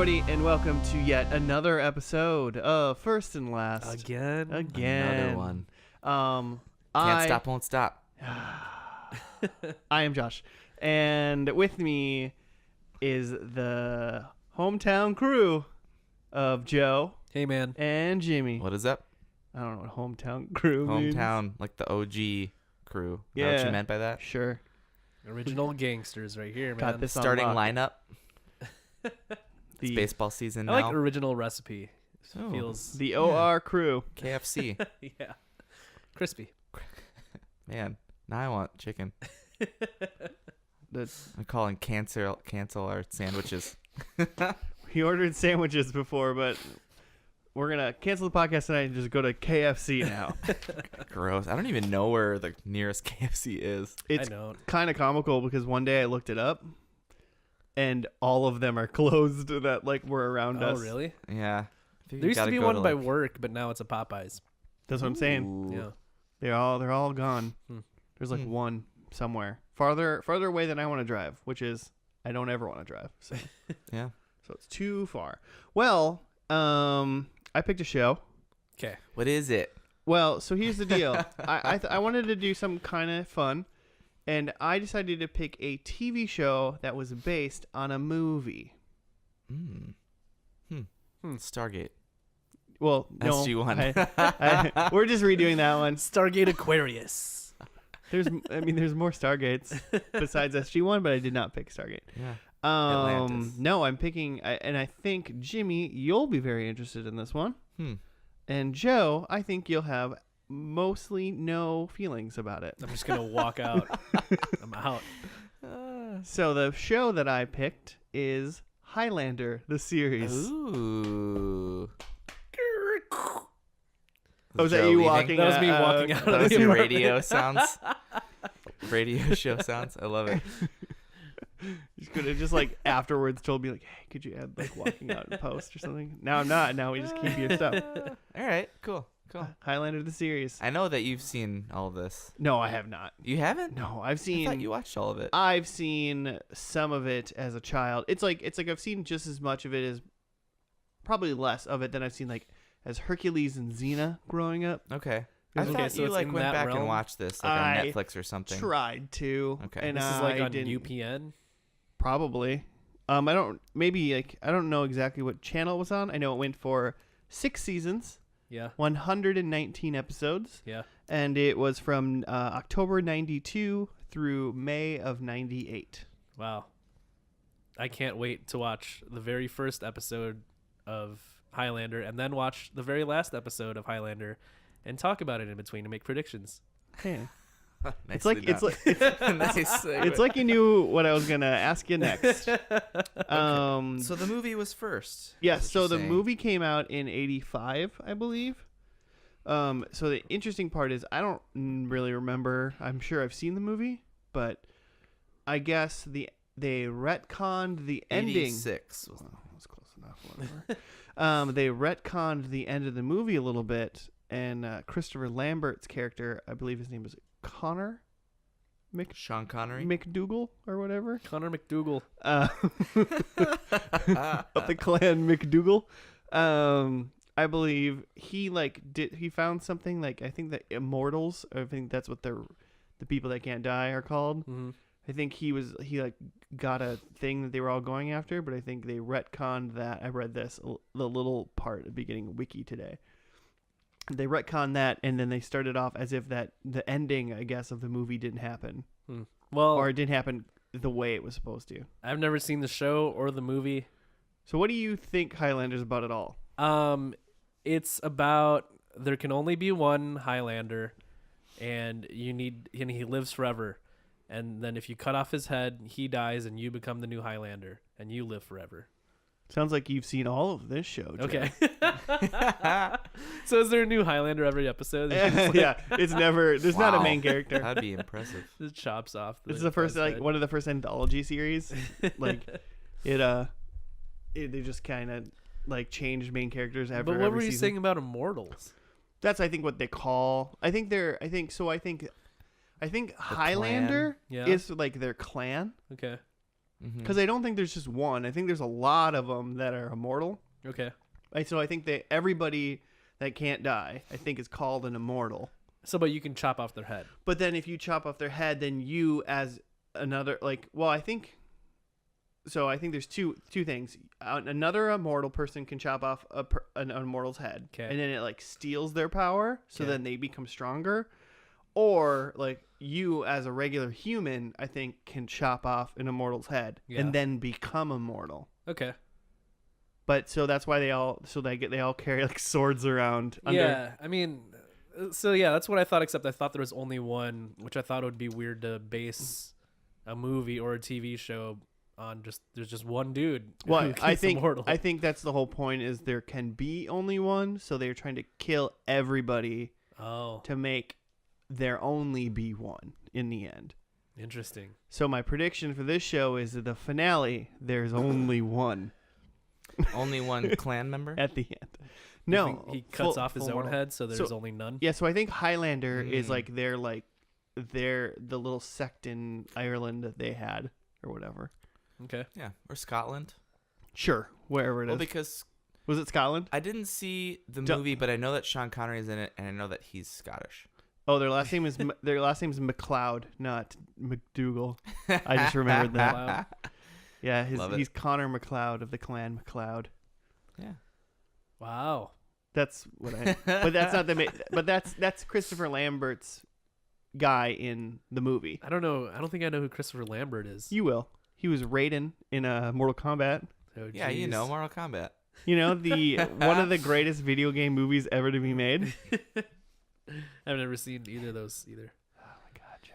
everybody, and welcome to yet another episode of First and Last. Again. Another one. Can't stop, won't stop. I am Josh, and with me is the hometown crew of Joe. Hey, man. And Jimmy. What is up? I don't know what hometown crew means. Hometown, like the OG crew. Is Yeah. that what you meant by that? Sure. Original gangsters right here, man. Got this Starting on lock. lineup. It's baseball season I now. like original recipe. Oh. Feels The OR crew. KFC. yeah, crispy. Man, now I want chicken. That's, I'm calling cancel our sandwiches. we ordered sandwiches before, but we're going to cancel the podcast tonight and just go to KFC now. Gross. I don't even know where the nearest KFC is. It's I don't. kind of comical because one day I looked it up and all of them are closed that like were around us. Oh, really? Yeah. There used to be one by work, but now it's a Popeyes. That's what I'm saying. Ooh. Yeah. They're all gone. Hmm. There's like one somewhere farther away than I want to drive, which is I don't ever want to drive. So Yeah. so it's too far. Well, I picked a show. Okay. What is it? Well, so here's the deal. I wanted to do something kind of fun, and I decided to pick a TV show that was based on a movie. Stargate. Well, no, SG-1. we're just redoing that one. Stargate Aquarius. There's more Stargates besides SG-1, but I did not pick Stargate. Yeah. Atlantis. No, I'm picking, and I think Jimmy, you'll be very interested in this one, and Joe, I think you'll have mostly no feelings about it. I'm just gonna walk out. I'm out. So the show that I picked is Highlander, the series. Ooh. Oh, was that Joe you leaving? walking? That was me walking out That of was the your apartment. radio sounds. Radio show sounds. I love it. You could have just like afterwards told me like, hey, could you add like walking out in post or something? Now I'm not. Now we just keep your stuff. All right. Cool. Highlander, the series. I know that you've seen all of this. No, I have not. You haven't? No, I've I seen. thought you watched all of it. I've seen some of it as a child. It's like I've seen just as much of it as, probably less of it than I've seen like as Hercules and Xena growing up. Okay. I Okay, thought so you it's like in went that back realm? and watched this like on I Netflix or something. Tried to. Okay. And This is like I on didn't, UPN. Probably. I don't know exactly what channel it was on. I know it went for 6 seasons, Yeah. 119 episodes, Yeah. and it was from October 92 through May of 98. Wow. I can't wait to watch the very first episode of Highlander and then watch the very last episode of Highlander and talk about it in between and make predictions. Yeah. It's Nicely like it's done. like Nice segue. it's like you knew what I was gonna ask you next. So the movie was first. Yeah, is what so you're the saying. movie came out in 85, I believe. So the interesting part is I don't really remember. I'm sure I've seen the movie, but I guess they retconned the ending. 86 was That was close enough. Whatever. They retconned the end of the movie a little bit, and Christopher Lambert's character, I believe his name was Connor Sean Connery. McDougal or whatever. Connor McDougal. Of the clan McDougal. I believe he found something like, I think that immortals, I think that's what the people that can't die are called. Mm-hmm. I think he got a thing that they were all going after, but I think they retconned that. I read the little part at the beginning of Wiki today. They retconned that, and then they started off as if that the ending, I guess, of the movie didn't happen. Well, Or it didn't happen the way it was supposed to. I've never seen the show or the movie. So what do you think Highlander's about at all? It's about there can only be one Highlander, and he lives forever. And then if you cut off his head, he dies, and you become the new Highlander, and you live forever. Sounds like you've seen all of this show, Joe. Okay. So is there a new Highlander every episode? Yeah, it's never. There's not a main character. That'd be impressive. Just chops off. This is the first, guy's like, head. one of the first anthology series. Like, they just kind of like changed main characters after. But what every were you season. saying about Immortals? That's, I think, what they call. I think Highlander clan. is like their clan. Okay. because I don't think there's just one. I think there's a lot of them that are immortal. Okay. So I think that everybody that can't die, I think, is called an immortal. So, but you can chop off their head. But then if you chop off their head, then you as another I think. So I think there's two things. Another immortal person can chop off an immortal's head, and then it like steals their power, so then they become stronger. Or like you as a regular human, I think, can chop off an immortal's head and then become immortal. Okay. But so that's why they all carry like swords around. Yeah, I mean, so yeah, that's what I thought. Except I thought there was only one, which I thought would be weird to base a movie or a TV show on. There's just one dude. Well, I think immortal. I think that's the whole point. Is there can be only one, so they're trying to kill everybody. To make there only be one in the end. Interesting. So my prediction for this show is that the finale, there's only one. Only one clan member at the end. No, he cuts off his own head, so there's only none. Yeah, so I think Highlander is they're the little sect in Ireland that they had or whatever. Okay. Yeah, or Scotland. Sure, wherever it is. Well, because was it Scotland? I didn't see the movie, but I know that Sean Connery is in it, and I know that he's Scottish. Oh, their last name is McLeod, not McDougal. I just remembered that. Yeah, he's Connor McLeod of the clan McLeod. Yeah. Wow. That's what I. But that's not the. But that's Christopher Lambert's guy in the movie. I don't know. I don't think I know who Christopher Lambert is. You will. He was Raiden in Mortal Kombat. Oh, yeah, you know Mortal Kombat. You know the one of the greatest video game movies ever to be made. I've never seen either of those either. Oh my god, Joe.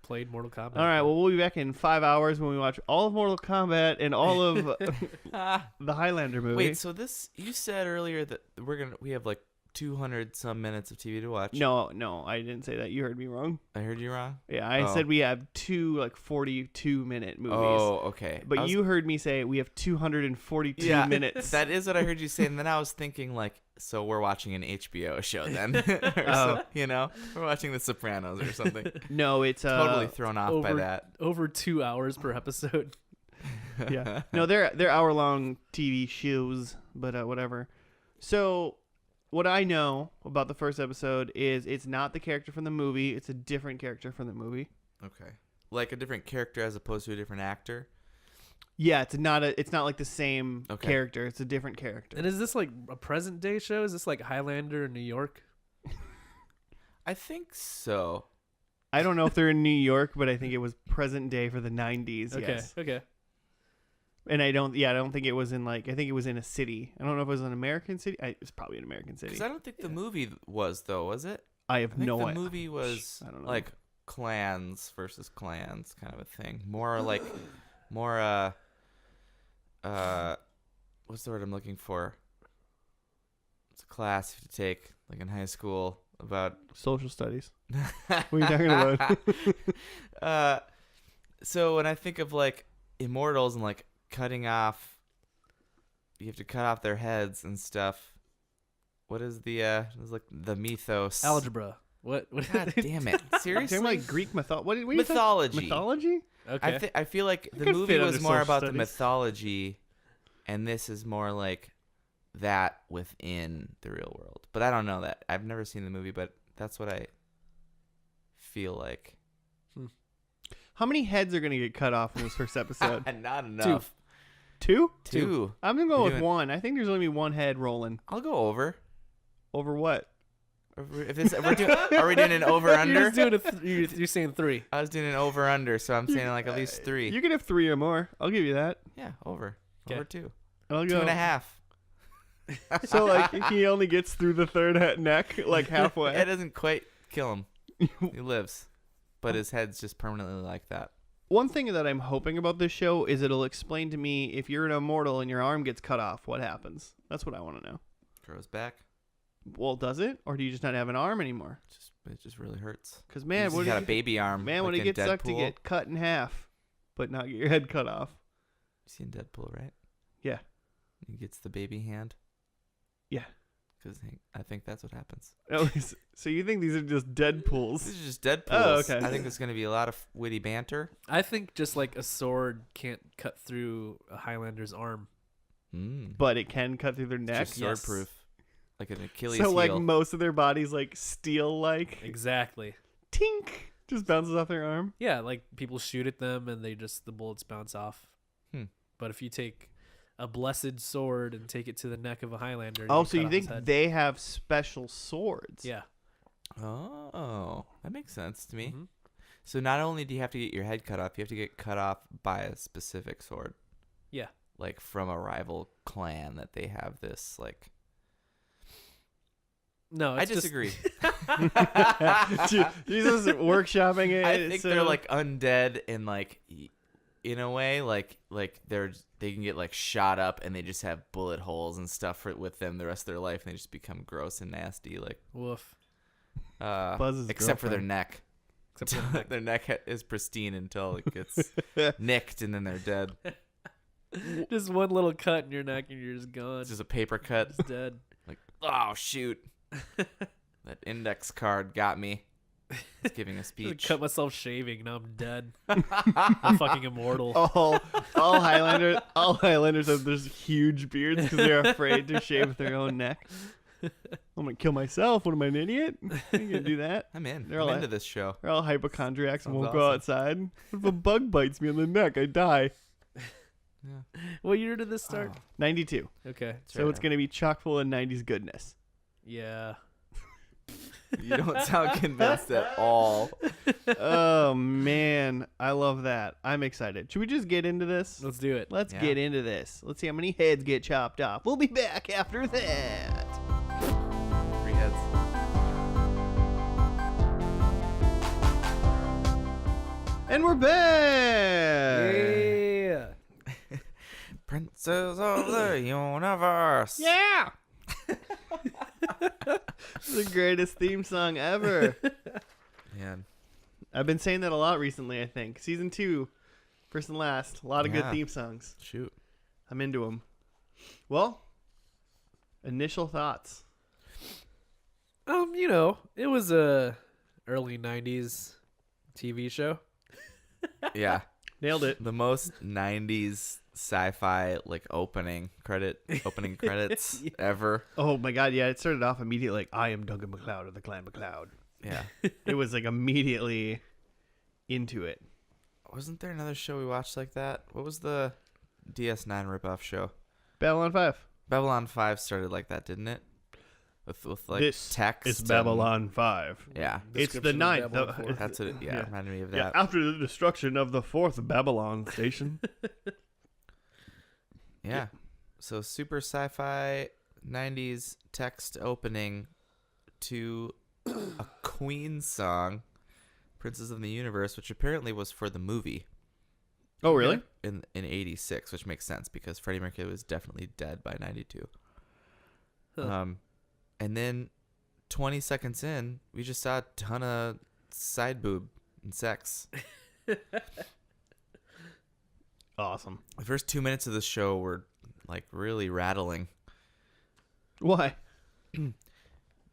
Played Mortal Kombat. All right, well we'll be back in 5 hours when we watch all of Mortal Kombat and all of the Highlander movie. Wait, so you said earlier that we have like 200 some minutes of TV to watch. No, I didn't say that. You heard me wrong. I heard you wrong? Yeah, I said we have two 42-minute movies. Oh, okay. But you heard me say we have 242 minutes. That is what I heard you say, and then I was thinking like, so we're watching an HBO show then. We're watching The Sopranos or something. No, it's totally thrown off by that. Over 2 hours per episode. Yeah. No, they're hour-long TV shows, but whatever. So what I know about the first episode is it's not the character from the movie. It's a different character from the movie. Okay. Like a different character as opposed to a different actor? Yeah, it's not like the same character. It's a different character. And is this like a present day show? Is this like Highlander in New York? I think so. I don't know if they're in New York, but I think it was present day for the 90s. Okay. Yes. Okay. And I don't think it was in I think it was in a city. I don't know if it was an American city. It's probably an American city. Because I don't think the movie was, though, was it? I have no idea. The movie was I don't know. like clans versus clans kind of a thing. More what's the word I'm looking for? It's a class you have to take like in high school about social studies. What are you talking about? So when I think of like immortals and like cutting off, you have to cut off their heads and stuff. What is the mythos? Algebra. What? God damn it! Seriously, talking like Greek mythology. What mythology. Mythology. Okay. I feel like the movie was more about the mythology, and this is more like that within the real world. But I don't know that. I've never seen the movie, but that's what I feel like. How many heads are gonna get cut off in this first episode? Not enough. Two? Two. I'm gonna go with one. I think there's only one head rolling. I'll go over. Over what? Are we doing an over under? You're saying 3. I was doing an over under, so I'm saying like at least 3. You can have 3 or more. I'll give you that. Yeah, over. Okay. Over 2. I'll go 2.5. So like he only gets through the third neck like halfway. It doesn't quite kill him. He lives, but his head's just permanently like that. One thing that I'm hoping about this show is it'll explain to me if you're an immortal and your arm gets cut off, what happens. That's what I want to know. Grows back. Well, does it, or do you just not have an arm anymore? It just really hurts. Because man, you got a baby arm. Man, like when it gets sucked to Deadpool. get cut in half, but not get your head cut off. You seen Deadpool, right? Yeah. He gets the baby hand. Yeah. because I think that's what happens. So you think these are just dead pools? These are just dead Oh, pools. okay. I think there's going to be a lot of witty banter. I think just like a sword can't cut through a Highlander's arm. But it can cut through their neck. Just sword proof. Like an Achilles So like heel. most of their bodies like steel like. Exactly. Tink. Just bounces off their arm. Yeah, like people shoot at them and the bullets bounce off. But if you take a blessed sword and take it to the neck of a Highlander. Oh, so you think they have special swords? Yeah. Oh, that makes sense to me. Mm-hmm. So not only do you have to get your head cut off, you have to get cut off by a specific sword. Yeah. Like from a rival clan that they have this like. No, I disagree. Jesus workshopping it. I think they're like undead and like in a way like they can get like shot up and they just have bullet holes and stuff with them the rest of their life and they just become gross and nasty like woof. Except for their neck. Except for their neck is pristine until it gets nicked and then they're dead. Just one little cut in your neck and you're just gone. It's just a paper cut. Just dead. Like, oh shoot. That index card got me. It's giving a speech. Cut myself shaving. Now I'm dead. I'm fucking immortal. All Highlanders have those huge beards because they're afraid to shave their own neck. I'm gonna kill myself. What am I, an idiot? I'm gonna do that. I'm in. They're I'm all into this show. They're all hypochondriacs and Sounds won't go outside. What if a bug bites me on the neck? I die. Yeah. What year did this start? 92. Okay. So it's gonna be chock full of 90s goodness. Yeah. You don't sound convinced at all. Oh man, I love that. I'm excited. Should we just get into this? Let's do it. Let's get into this. Let's see how many heads get chopped off. We'll be back after that. 3 heads. And we're back. Yeah. Princes of the universe. Yeah. The greatest theme song ever. Man. I've been saying that a lot recently, I think. Season 2, first and last. A lot of good Yeah. theme songs. Shoot. I'm into them. Well, initial thoughts. It was a early 90s TV show. Yeah. Nailed it. The most 90s sci-fi like opening credits ever. Oh my god, yeah, it started off immediately like, I am Duncan MacLeod of the Clan MacLeod. Yeah. It was like immediately into it. Wasn't there another show we watched like that? What was the DS9 ripoff show? Babylon 5. Babylon 5 started like that, didn't it? With like This text. It's Babylon 5. Yeah. It's the Description of 9th. Babylon though. 4. That's what it Yeah. reminded me of Yeah, that. after the destruction of the 4th Babylon station. Yeah. So super sci-fi 90s text opening to a Queen song, Princes of the Universe, which apparently was for the movie. Oh, really? In 86, which makes sense because Freddie Mercury was definitely dead by 92. Huh. And then 20 seconds in, we just saw a ton of side boob and sex. Awesome. The first 2 minutes of the show were like really rattling Why?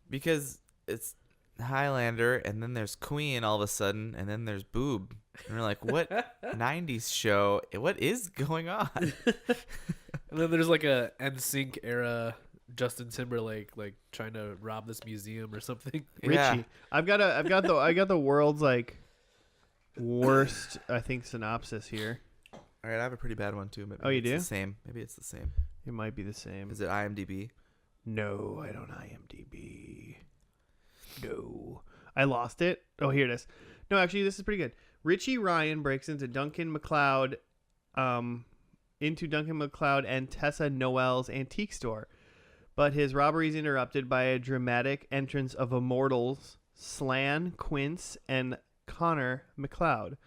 because it's Highlander and then there's Queen all of a sudden and then there's boob. And we're like, what 90s show? What is going on? And then there's like a NSYNC era Justin Timberlake like trying to rob this museum or something. Richie. Yeah. I got the world's like worst, I think, synopsis here. All right, I have a pretty bad one too. Maybe Oh, you it's do? The same. Maybe it's the same. It might be the same. Is it IMDb? No, I don't IMDb. No. I lost it. Oh, here it is. No, actually, this is pretty good. Richie Ryan breaks into Duncan MacLeod and Tessa Noel's antique store. But his robbery is interrupted by a dramatic entrance of immortals Slan, Quince, and Connor MacLeod.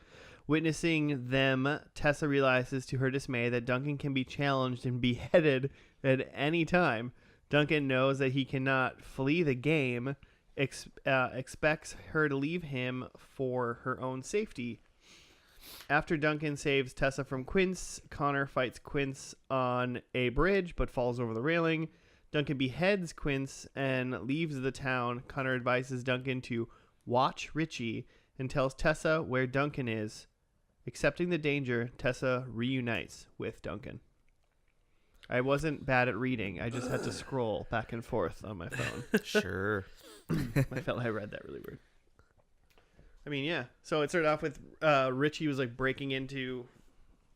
Witnessing them, Tessa realizes to her dismay that Duncan can be challenged and beheaded at any time. Duncan knows that he cannot flee the game, expects her to leave him for her own safety. After Duncan saves Tessa from Quince, Connor fights Quince on a bridge but falls over the railing. Duncan beheads Quince and leaves the town. Connor advises Duncan to watch Richie and tells Tessa where Duncan is. Accepting the danger, Tessa reunites with Duncan. I wasn't bad at reading. I just had to scroll back and forth on my phone. Sure. I felt I read that really weird. I mean, yeah. So it started off with Richie was like breaking into.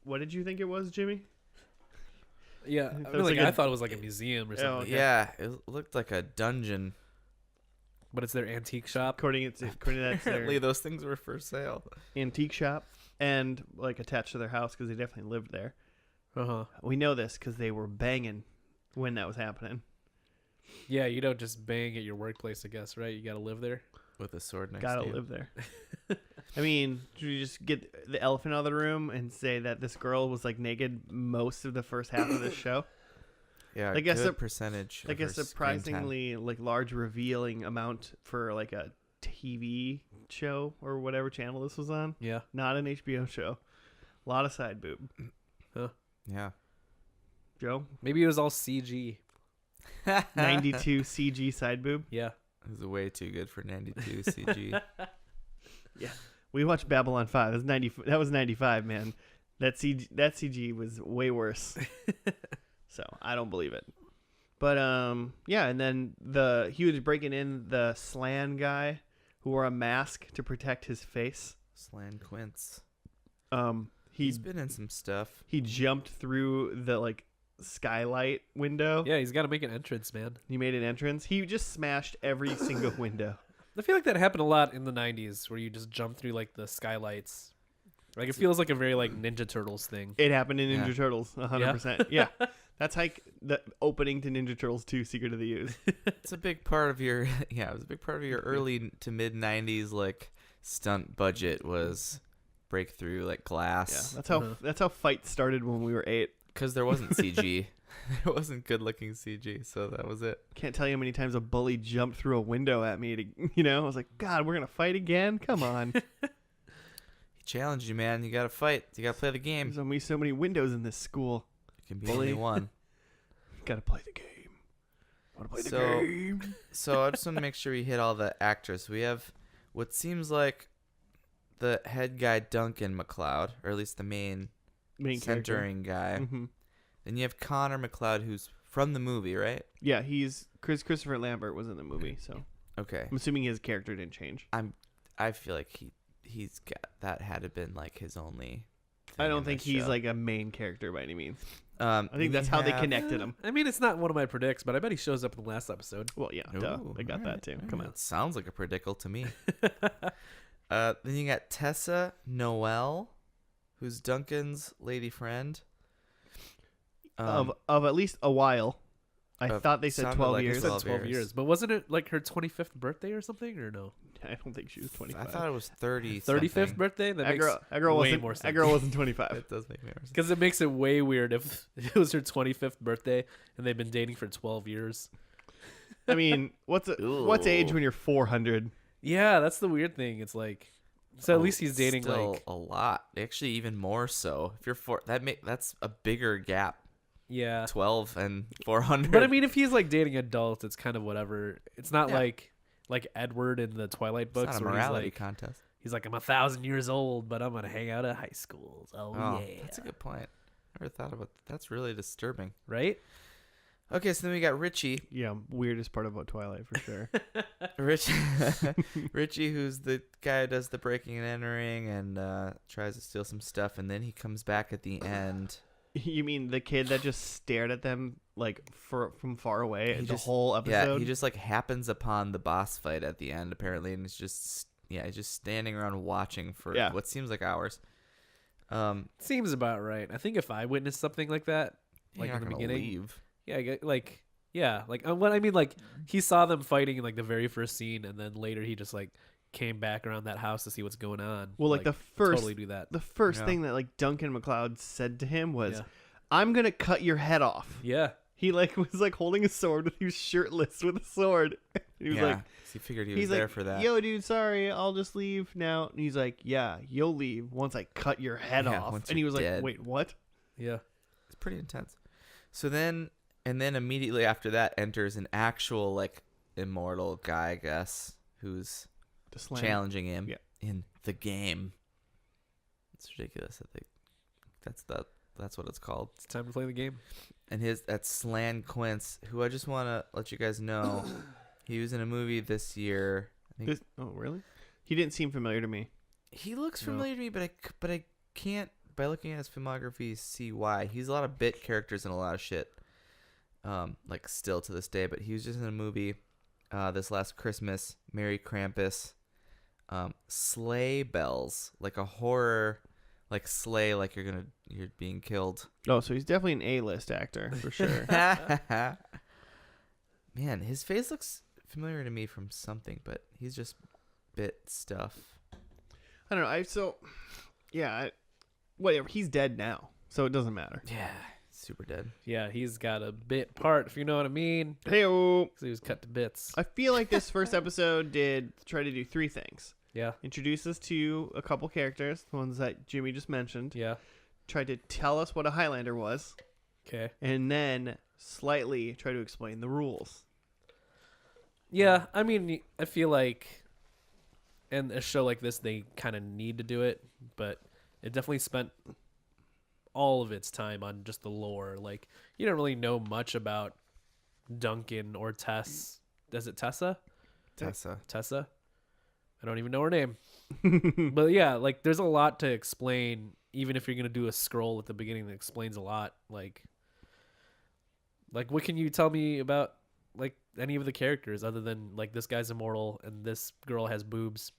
What did you think it was, Jimmy? Yeah, I thought it was like a museum or something. Okay. Yeah, it looked like a dungeon. But it's their antique shop. According to that, it's Apparently, their those things were for sale. antique shop and like attached to their house because they definitely lived there. Uh-huh. We know this because they were banging when that was happening. Yeah, you don't just bang at your workplace, I guess, right? You got to live there. With a sword next Gotta to you. live there. I mean, should we just get the elephant out of the room and say that this girl was like naked most of the first half of this show? Yeah, Like a good percentage. Like of a her screen time. surprisingly like large revealing amount for like a TV show or whatever channel this was on. Yeah. Not an HBO show. A lot of side boob. Yeah. Joe? Maybe it was all CG. 92 CG side boob. Yeah. It was way too good for 92 CG. Yeah. We watched Babylon 5. That was 95, man. That CG was way worse. So, I don't believe it. But yeah, and then he was breaking in the Slan guy who wore a mask to protect his face. Slan Quince. He's been in some stuff. He jumped through the like skylight window. Yeah, he's got to make an entrance, man. He made an entrance. He just smashed every single window. I feel like that happened a lot in the 90s where you just jump through like the skylights. Like it feels like a very like Ninja Turtles thing. It happened in Ninja Turtles 100%. Yeah. That's like the opening to Ninja Turtles 2 Secret of the Ooze. It's a big part of your it was a big part of your early to mid 90s like stunt budget was breakthrough like glass. Yeah. That's how fights started when we were 8. Cuz there wasn't CG. There wasn't good-looking CG, so that was it. Can't tell you how many times a bully jumped through a window at me to, I was like, "God, we're going to fight again? Come on." He challenged you, man. You got to fight. You got to play the game. There's only so many windows in this school. It can be bully. only one. Got to play the game. Want to play the game. So I just want to make sure we hit all the actors. We have what seems like the head guy, Duncan MacLeod, or at least the main centering guy. Mm-hmm. Then you have Connor MacLeod, who's from the movie, right? Yeah, Christopher Lambert was in the movie, so Okay. I'm assuming his character didn't change. I feel like he's got that had to been like his only. I don't think he's like a main character by any means. I think that's how they connected him. I mean, it's not one of my predicts, but I bet he shows up in the last episode. Well, yeah, duh. I got that too. Come on. It sounds like a predicle to me. Then you got Tessa Noel, who's Duncan's lady friend. Of at least a while. I thought they said 12 like years. It said 12 years. But wasn't it like her 25th birthday or something, or no? I don't think she was 25. I thought it was 30. 35th birthday? That girl way wasn't, more sense. That girl wasn't 25. It does make more sense. Because it makes it way weird if it was her 25th birthday and they've been dating for 12 years. I mean, what's age when you're 400? Yeah, that's the weird thing. It's like, so at least he's dating still like a lot. Actually, even more so. If you're that's a bigger gap. Yeah. 12 and 400. But I mean, if he's like dating adults, it's kind of whatever. It's not like Edward in the Twilight books. It's not a where morality he's like, contest. He's like, I'm 1,000 years old, but I'm gonna hang out at high schools. Oh yeah, That's a good point. Never thought about that. That's really disturbing. Right? Okay, so then we got Richie. Yeah, weirdest part about Twilight for sure. Richie, who's the guy who does the breaking and entering and tries to steal some stuff, and then he comes back at the end. You mean the kid that just stared at them like from far away the just, whole episode? Yeah, he just like happens upon the boss fight at the end apparently, and he's just standing around watching for what seems like hours. Seems about right. I think if I witnessed something like that, like in the beginning, what I mean, like he saw them fighting in like the very first scene, and then later he just like came back around that house to see what's going on. Well, like the first, totally do that. The first thing that like Duncan MacLeod said to him was, "I'm gonna cut your head off." Yeah, he like was like holding a sword. He was shirtless with a sword. He was like, he figured he was there for that. Yo, dude, sorry, I'll just leave now. And he's like, "Yeah, you'll leave once I cut your head off." And he was dead. like, "Wait, what?" Yeah, it's pretty intense. So then And then immediately after that enters an actual like immortal guy, I guess, who's challenging him in the game. It's ridiculous. I think that's what it's called. It's time to play the game. And that's Slan Quince, who I just want to let you guys know, he was in a movie this year. I think oh, really? He didn't seem familiar to me. he looks familiar to me, but I can't, by looking at his filmography, see why. He's a lot of bit characters and a lot of shit, like still to this day. But he was just in a movie this last Christmas, Merry Krampus, Sleigh Bells, like a horror, like sleigh, like you're being killed. Oh, so he's definitely an A-list actor for sure. Man, his face looks familiar to me from something, but he's just bit stuff. I don't know. Whatever. He's dead now, so it doesn't matter. Yeah, super dead. Yeah, he's got a bit part, if you know what I mean. Hey-o. 'Cause he was cut to bits. I feel like this first episode did try to do three things. Yeah. Introduce us to a couple characters, the ones that Jimmy just mentioned. Yeah. Tried to tell us what a Highlander was. Okay. And then slightly try to explain the rules. Yeah, I mean, I feel like in a show like this, they kind of need to do it, but it definitely spent all of its time on just the lore. Like, you don't really know much about Duncan or Tess. Is it Tessa? Tessa? I don't even know her name. But yeah, like, there's a lot to explain, even if you're going to do a scroll at the beginning that explains a lot. Like, what can you tell me about, like, any of the characters other than, like, this guy's immortal and this girl has boobs?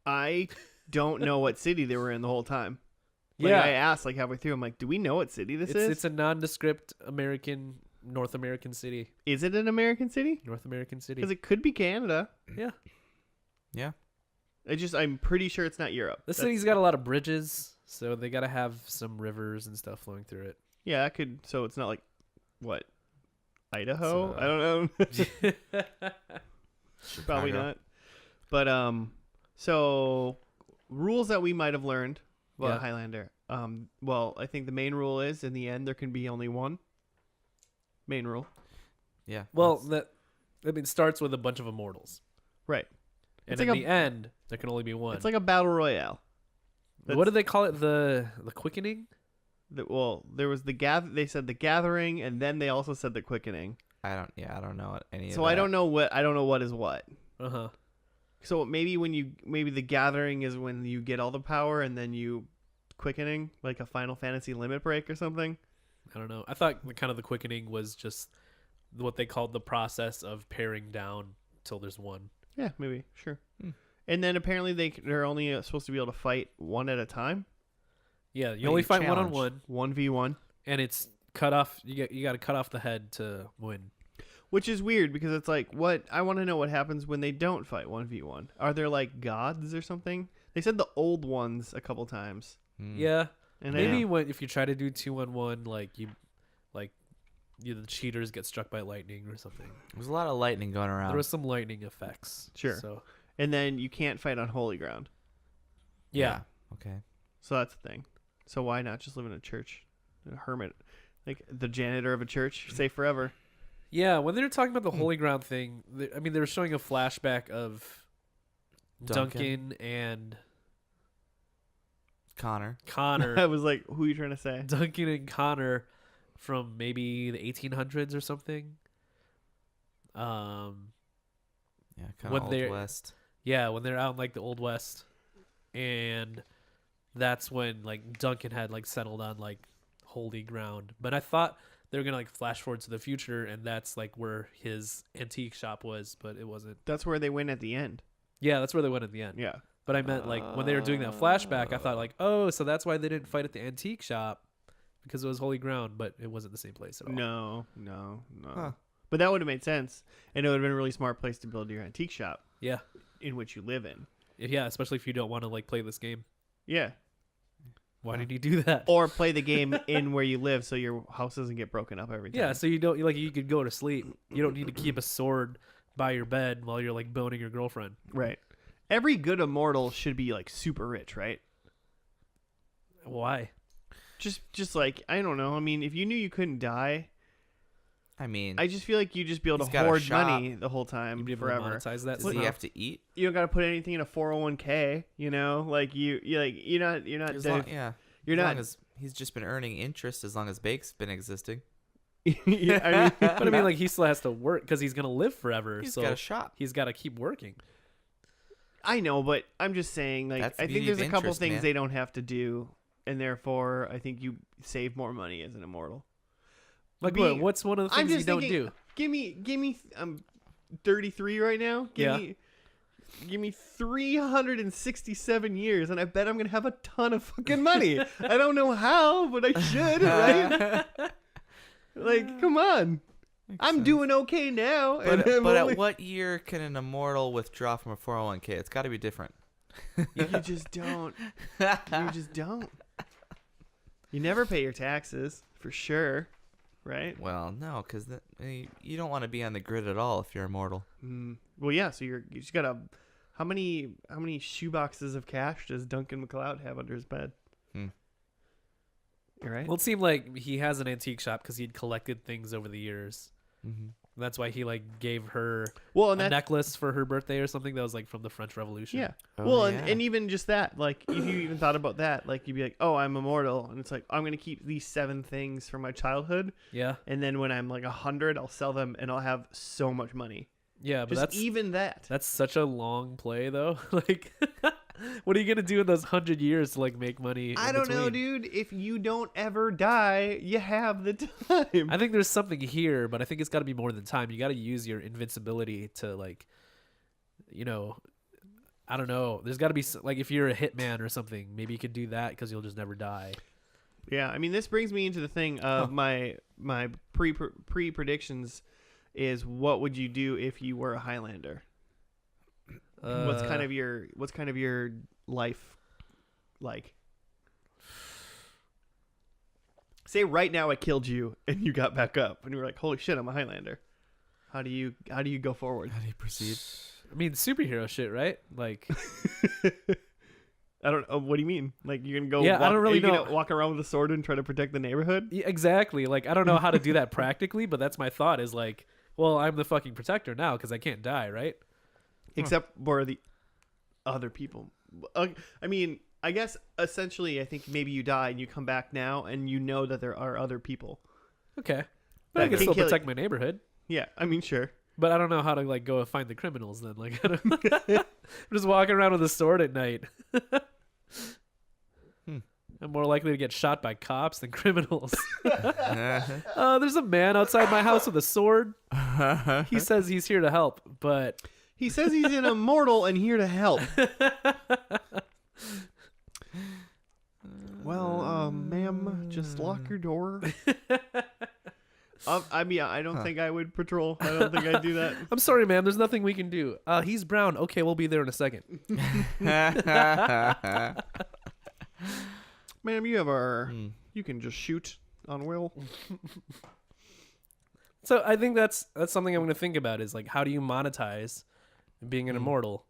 I don't know what city they were in the whole time. Like, I asked, like, halfway through, I'm like, do we know what city this is? It's a nondescript North American city. Is it an American city? North American city. Because it could be Canada. Yeah. Yeah. I'm pretty sure it's not Europe. The city's got a lot of bridges, so they got to have some rivers and stuff flowing through it. Yeah, that could. So it's not like, what, Idaho? I don't know. Probably not. But so rules that we might have learned about Highlander. Well, I think the main rule is in the end there can be only one. Main rule. Yeah. Well, it starts with a bunch of immortals. Right. And in the end, there can only be one. It's like a battle royale. What do they call it? The quickening? There was they said the gathering, and then they also said the quickening. I don't know any of that. So I don't know what is what. Uh-huh. So maybe the gathering is when you get all the power, and then you quickening, like a Final Fantasy limit break or something. I don't know. I thought the quickening was just what they called the process of paring down till there's one. Yeah, maybe. Sure. And then apparently they're only supposed to be able to fight one at a time. Yeah, you only fight one-on-one. 1v1. And it's cut off. You got to cut off the head to win. Which is weird because it's like, what? I want to know what happens when they don't fight 1v1. Are there like gods or something? They said the old ones a couple times. Yeah. And maybe if you try to do 2-on-1, the cheaters get struck by lightning or something. There's a lot of lightning going around. There was some lightning effects. Sure. So. And then you can't fight on holy ground. Yeah. Okay. So that's the thing. So why not just live in a church? A hermit. Like the janitor of a church. Safe forever. Yeah, when they were talking about the holy ground thing, they were showing a flashback of Duncan and Connor. I was like, who are you trying to say? Duncan and Connor from maybe the 1800s or something. Yeah, kind of Old West. Yeah, when they're out in like the Old West, and that's when like Duncan had like settled on like holy ground. But I thought they were gonna like flash forward to the future, and that's like where his antique shop was, but it wasn't. That's where they went at the end. Yeah, that's where they went at the end. Yeah. But I meant like when they were doing that flashback, I thought like, oh, so that's why they didn't fight at the antique shop, because it was holy ground, but it wasn't the same place at all. No. Huh. But that would have made sense, and it would have been a really smart place to build your antique shop. Yeah. In which you live in. Yeah, especially if you don't want to like play this game. Yeah. Why did you do that? Or play the game in where you live so your house doesn't get broken up every time. Yeah, so you could go to sleep. You don't need to keep a sword by your bed while you're like boning your girlfriend. Right. Every good immortal should be like super rich, right? Why? Just like, I don't know. I mean, if you knew you couldn't die, I mean, I just feel like you just be able he's to got a hoard shop. money the whole time You'd be able to forever. monetize that. does he have to eat? You don't got to put anything in a 401k. You know, like you're not As dead. long, yeah. You're as not. long as he's just been earning interest as long as Bake's been existing. Yeah, I mean, But I mean, like he still has to work because he's gonna live forever. He's so got a shop. he's got to keep working. I know, but I'm just saying, like, That's the I think beauty there's of a couple interest, things man. they don't have to do, and therefore, I think you save more money as an immortal. Like Being- what's one of the I'm things you just don't thinking, do? Give me. I'm 33 right now. Give me 367 years, and I bet I'm gonna have a ton of fucking money. I don't know how, but I should, right? Like, come on. I'm doing okay now. But, and I'm but only- at what year can an immortal withdraw from a 401k? It's got to be different. you just don't. You just don't. You never pay your taxes, for sure, right? Well, no, because you don't want to be on the grid at all if you're immortal. Well, yeah. So you just gotta. How many shoe boxes of cash does Duncan MacLeod have under his bed? You're right. Well, it seemed like he has an antique shop because he'd collected things over the years. Mm-hmm. That's why he like gave her Well, a and that necklace for her birthday or something that was like from the French Revolution. yeah. Oh, Well, yeah. and even just that, like if you even thought about that, like you'd be like, oh, I'm immortal, and it's like I'm gonna keep these 7 things from my childhood, Yeah. and then when I'm like 100, I'll sell them, and I'll have so much money. Yeah, but Just even that. that's such a long play though. Like what are you gonna do in those 100 years to like make money? I in don't know, between? dude. If you don't ever die, you have the time. I think there's something here, but I think it's got to be more than time. You got to use your invincibility to like, you know, I don't know. There's got to be like if you're a hitman or something, maybe you could do that because you'll just never die. Yeah, I mean, this brings me into the thing of my pre predictions is what would you do if you were a Highlander? What's kind of your life like? Say right now I killed you and you got back up and you were like, holy shit, I'm a Highlander. How do you go forward? How do you proceed? I mean, superhero shit, right? Like, I don't. What do you mean? Like you're gonna go? Yeah, I walk, don't really are you know. gonna walk around with a sword and try to protect the neighborhood? yeah, exactly. Like, I don't know how to do that practically, but that's my thought. Is like, well, I'm the fucking protector now because I can't die, right? Except for the other people. I mean, I guess essentially, I think maybe you die and you come back now, and you know that there are other people. Okay, but That I can can still kill protect my neighborhood. Yeah, I mean, sure. But I don't know how to like go find the criminals then. Like, I don't I'm just walking around with a sword at night. I'm more likely to get shot by cops than criminals. There's a man outside my house with a sword. He says he's here to help, but He says he's an immortal and here to help. Well, ma'am, just lock your door. I mean, I don't think I would patrol. I don't think I'd do that. I'm sorry, ma'am. There's nothing we can do. He's brown. Okay, we'll be there in a second. Ma'am, you have our. You can just shoot on will. So I think that's something I'm going to think about is like, how do you monetize being an immortal?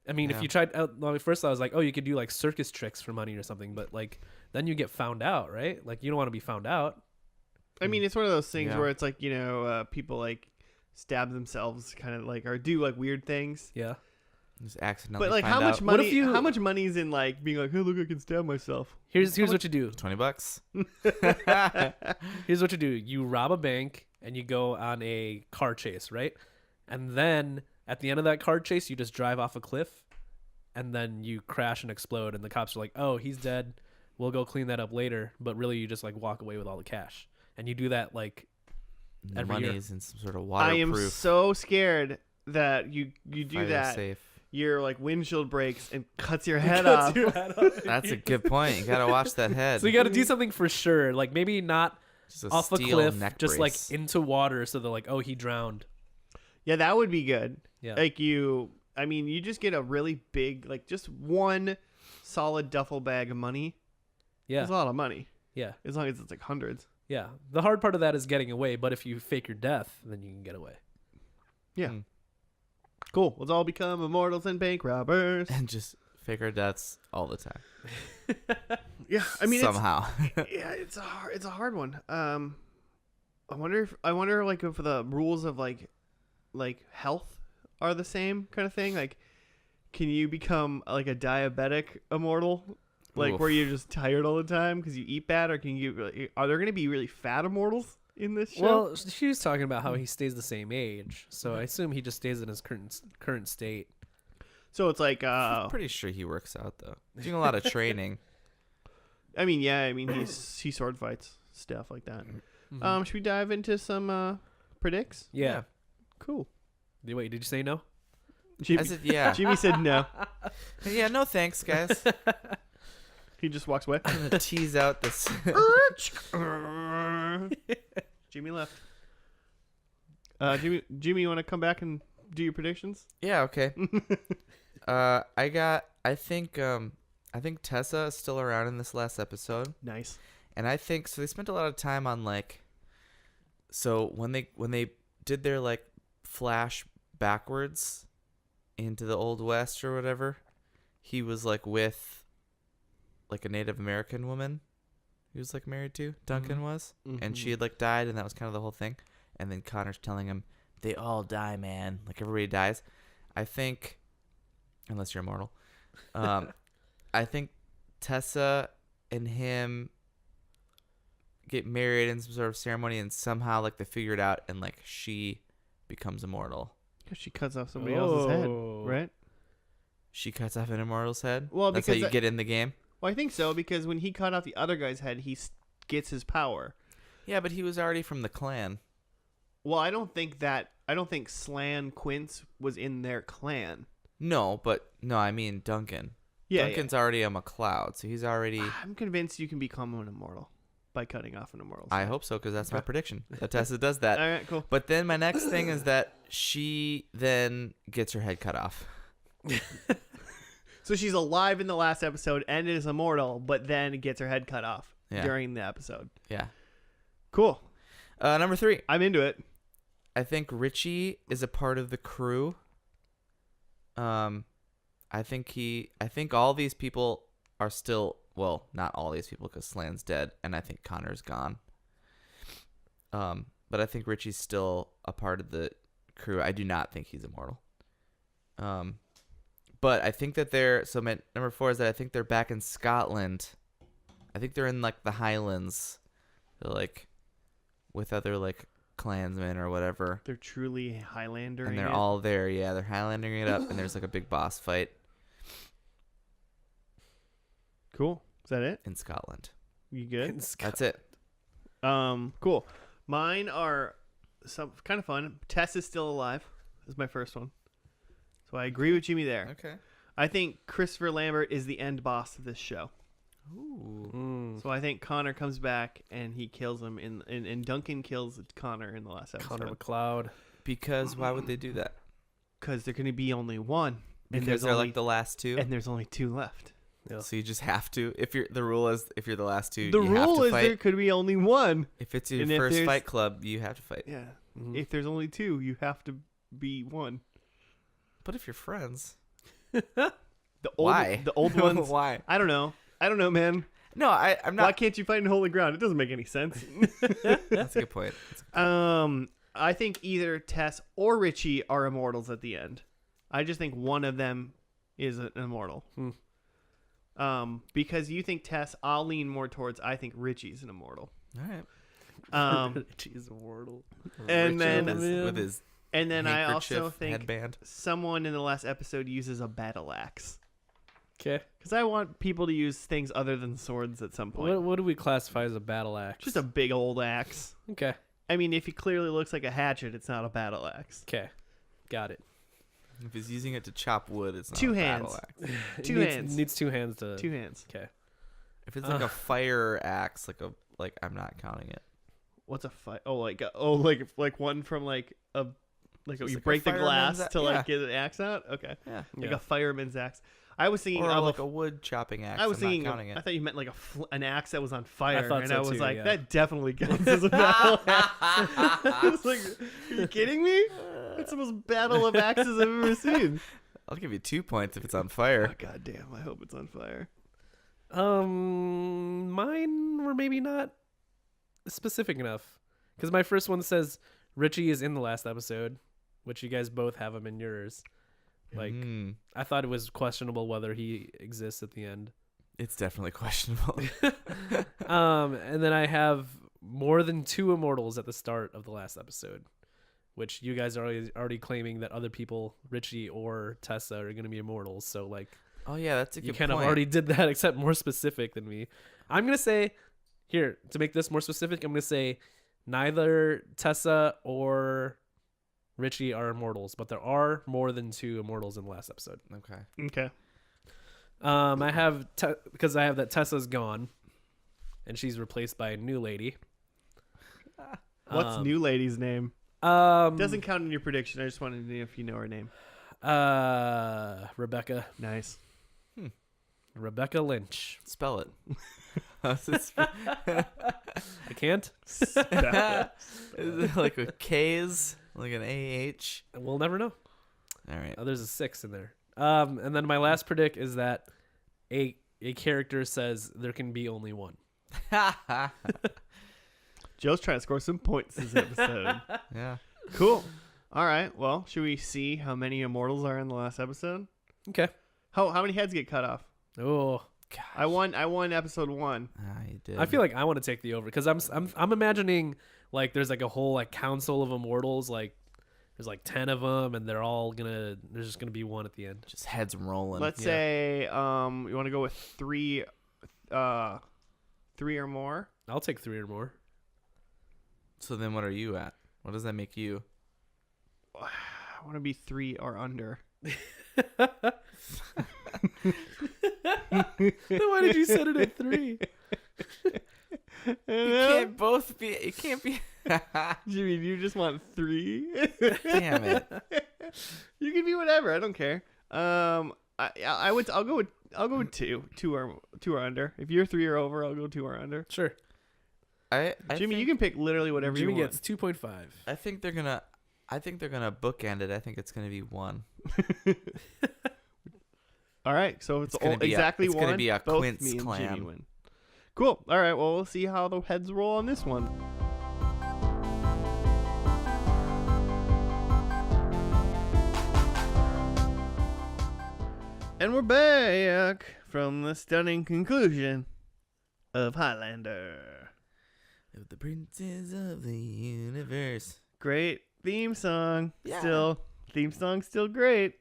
I mean, if you tried, well, first I was like, oh, you could do like circus tricks for money or something, but like then you get found out, right? Like you don't want to be found out. I mean, it's one of those things where it's like, you know, people like stab themselves, kind of like, or do like weird things. Yeah. Just accidentally. But like, find how much out. money? you- How much money is in like being like, hey, look, I can stab myself. Here's what you do. $20. Here's what you do. You rob a bank and you go on a car chase, right? And then at the end of that car chase, you just drive off a cliff and then you crash and explode. And the cops are like, oh, he's dead. We'll go clean that up later. But really, you just like walk away with all the cash. And you do that like The every year. money's in some sort of I waterproof. am so scared that you do fire that. safe. Your like windshield breaks and cuts your head off. That's a good point. You gotta watch that head. So you got to do something for sure. Like maybe not Just a off a steel cliff, neck just brace. like into water. So they're like, oh, he drowned. Yeah, that would be good. Yeah. Like I mean, you just get a really big, like just one solid duffel bag of money. Yeah. It's a lot of money. Yeah. As long as it's like hundreds. Yeah. The hard part of that is getting away. But if you fake your death, then you can get away. Yeah. Hmm. Cool. Let's all become immortals and bank robbers. and just fake our deaths all the time. Yeah, I mean, somehow. it's a hard one. I wonder like if the rules of like health are the same kind of thing. Like, can you become like a diabetic immortal? Like, where you're just tired all the time because you eat bad, or can you? Are there going to be really fat immortals in this show? Well, she was talking about how he stays the same age, so I assume he just stays in his current state. So it's like I'm pretty sure he works out though. He's doing a lot of training. I mean, yeah. I mean, he sword fights, stuff like that. Mm-hmm. Should we dive into some predicts? Yeah. Cool. Wait, did you say no? I said yeah. Jimmy said no. Yeah, no thanks, guys. He just walks away. I'm gonna tease out this. Jimmy left. Jimmy, you want to come back and do your predictions? Yeah, okay. I think Tessa is still around in this last episode. Nice. And I think so. They spent a lot of time on like. So when they did their like flash backwards into the Old West or whatever, he was like with like a Native American woman he was like married to, Duncan was, and she had like died, and that was kind of the whole thing. And then Connor's telling him they all die, man, like everybody dies. I think, unless you're immortal, I think Tessa and him get married in some sort of ceremony, and somehow like they figure it out, and like she becomes immortal. Because she cuts off somebody else's head, right? She cuts off an immortal's head? Well, that's how you get in the game? Well, I think so, because when he cut off the other guy's head, he gets his power. Yeah, but he was already from the clan. Well, I don't think Slan Quince was in their clan. No, I mean Duncan. Yeah, Duncan's already a McLeod, so he's already... I'm convinced you can become an immortal by cutting off an immortal. I hope so, because that's my prediction. That Tessa does that. All right, cool. But then my next thing is that she then gets her head cut off. So she's alive in the last episode and is immortal, but then gets her head cut off during the episode. Yeah. Cool. Number 3. I'm into it. I think Richie is a part of the crew. I think all these people are still, well, not all these people because Slan's dead, and I think Connor's gone. But I think Richie's still a part of the crew. I do not think he's immortal. But I think that my number 4 is that I think they're back in Scotland. I think they're in like the Highlands. They're like with other like clansmen or whatever. They're truly Highlandering and they're all there. Yeah, they're Highlandering it up, and there's like a big boss fight. Cool. Is that it? In Scotland. You good? That's it. Cool. Mine are some kind of fun. Tess is still alive. Is my first one. So I agree with Jimmy there. Okay. I think Christopher Lambert is the end boss of this show. Ooh. So I think Connor comes back and he kills him and Duncan kills Connor in the last episode. Connor McLeod. Because why would they do that? Because there can be only one. Because they're like the last two. And there's only 2 left. Yeah. So you just have to. The rule is if you're the last 2, the you have to rule is fight. there could be only one. If it's your first fight club, you have to fight. Yeah. Mm-hmm. If there's only 2, you have to be one. But if you're friends, why? The old ones. Why? I don't know, man. No, I'm not. Why can't you fight in holy ground? It doesn't make any sense. That's a good point. I think either Tess or Richie are immortals at the end. I just think one of them is an immortal. Because you think Tess, I'll lean more towards I think Richie's an immortal. All right. Richie's immortal. And Richie then with his and then I also think headband. Someone in the last episode uses a battle axe. Okay. Because I want people to use things other than swords at some point. What do we classify as a battle axe? Just a big old axe. Okay. I mean, if he clearly looks like a hatchet, it's not a battle axe. Okay. Got it. If he's using it to chop wood, it's not 2 a hands. battle axe. Two hands. Needs 2 hands to. 2 hands. Okay. If it's like a fire axe, like I'm not counting it. What's a fight? Like one from like a you break the glass to like get an axe out. Okay. Yeah. Like a fireman's axe. I was thinking of like a wood chopping axe. I was thinking. Not counting it. I thought you meant like an axe that was on fire, I was too, like, yeah. that definitely counts as a battle axe. I was like, are you kidding me? That's the most battle of axes I've ever seen. I'll give you 2 points if it's on fire. Oh, God damn! I hope it's on fire. Mine were maybe not specific enough. Because my first one says Richie is in the last episode, which you guys both have him in yours. Like, I thought it was questionable whether he exists at the end. It's definitely questionable. And then I have more than 2 immortals at the start of the last episode, which you guys are already claiming that other people, Richie or Tessa, are going to be immortals. So, like, oh, yeah, that's a good you kind point. of already did that, except more specific than me. I'm going to say, here, to make this more specific, I'm going to say neither Tessa or Richie are immortals, but there are more than 2 immortals in the last episode. Okay. I have because I have that Tessa's gone, and she's replaced by a new lady. What's new lady's name? Doesn't count in your prediction. I just wanted to know if you know her name. Rebecca. Nice. Rebecca Lynch. Spell it. I can't. Is it like with K's? Like an AH? We'll never know. All right. There's a 6 in there. And then my last predict is that a character says there can be only one. Joe's trying to score some points this episode. Yeah. Cool. All right. Well, should we see how many immortals are in the last episode? Okay. How many heads get cut off? Oh, gosh. I won episode 1. You did. I feel like I want to take the over because I'm imagining like there's like a whole like council of immortals, like there's like 10 of them, and there's just gonna be one at the end. Just heads rolling. Let's say you want to go with 3 or more. I'll take 3 or more. So then what are you at? What does that make you? I want to be 3 or under. Why did you set it at 3? You can't both be. It can't be. Jimmy, you just want 3? Damn it! You can be whatever. I don't care. I'll go with 2. 2 or under. If you're 3 or over, I'll go 2 or under. Sure. Jimmy, you can pick literally whatever Jimmy you want. gets 2.5. I think they're gonna bookend it. I think it's gonna be 1. All right, so it's gonna be exactly it's 1. Gonna be a both Quince me and clam. Jimmy win. Cool. All right. Well, we'll see how the heads roll on this one. And we're back from the stunning conclusion of Highlander. The princes of the universe. Great theme song. Yeah. Theme song still great.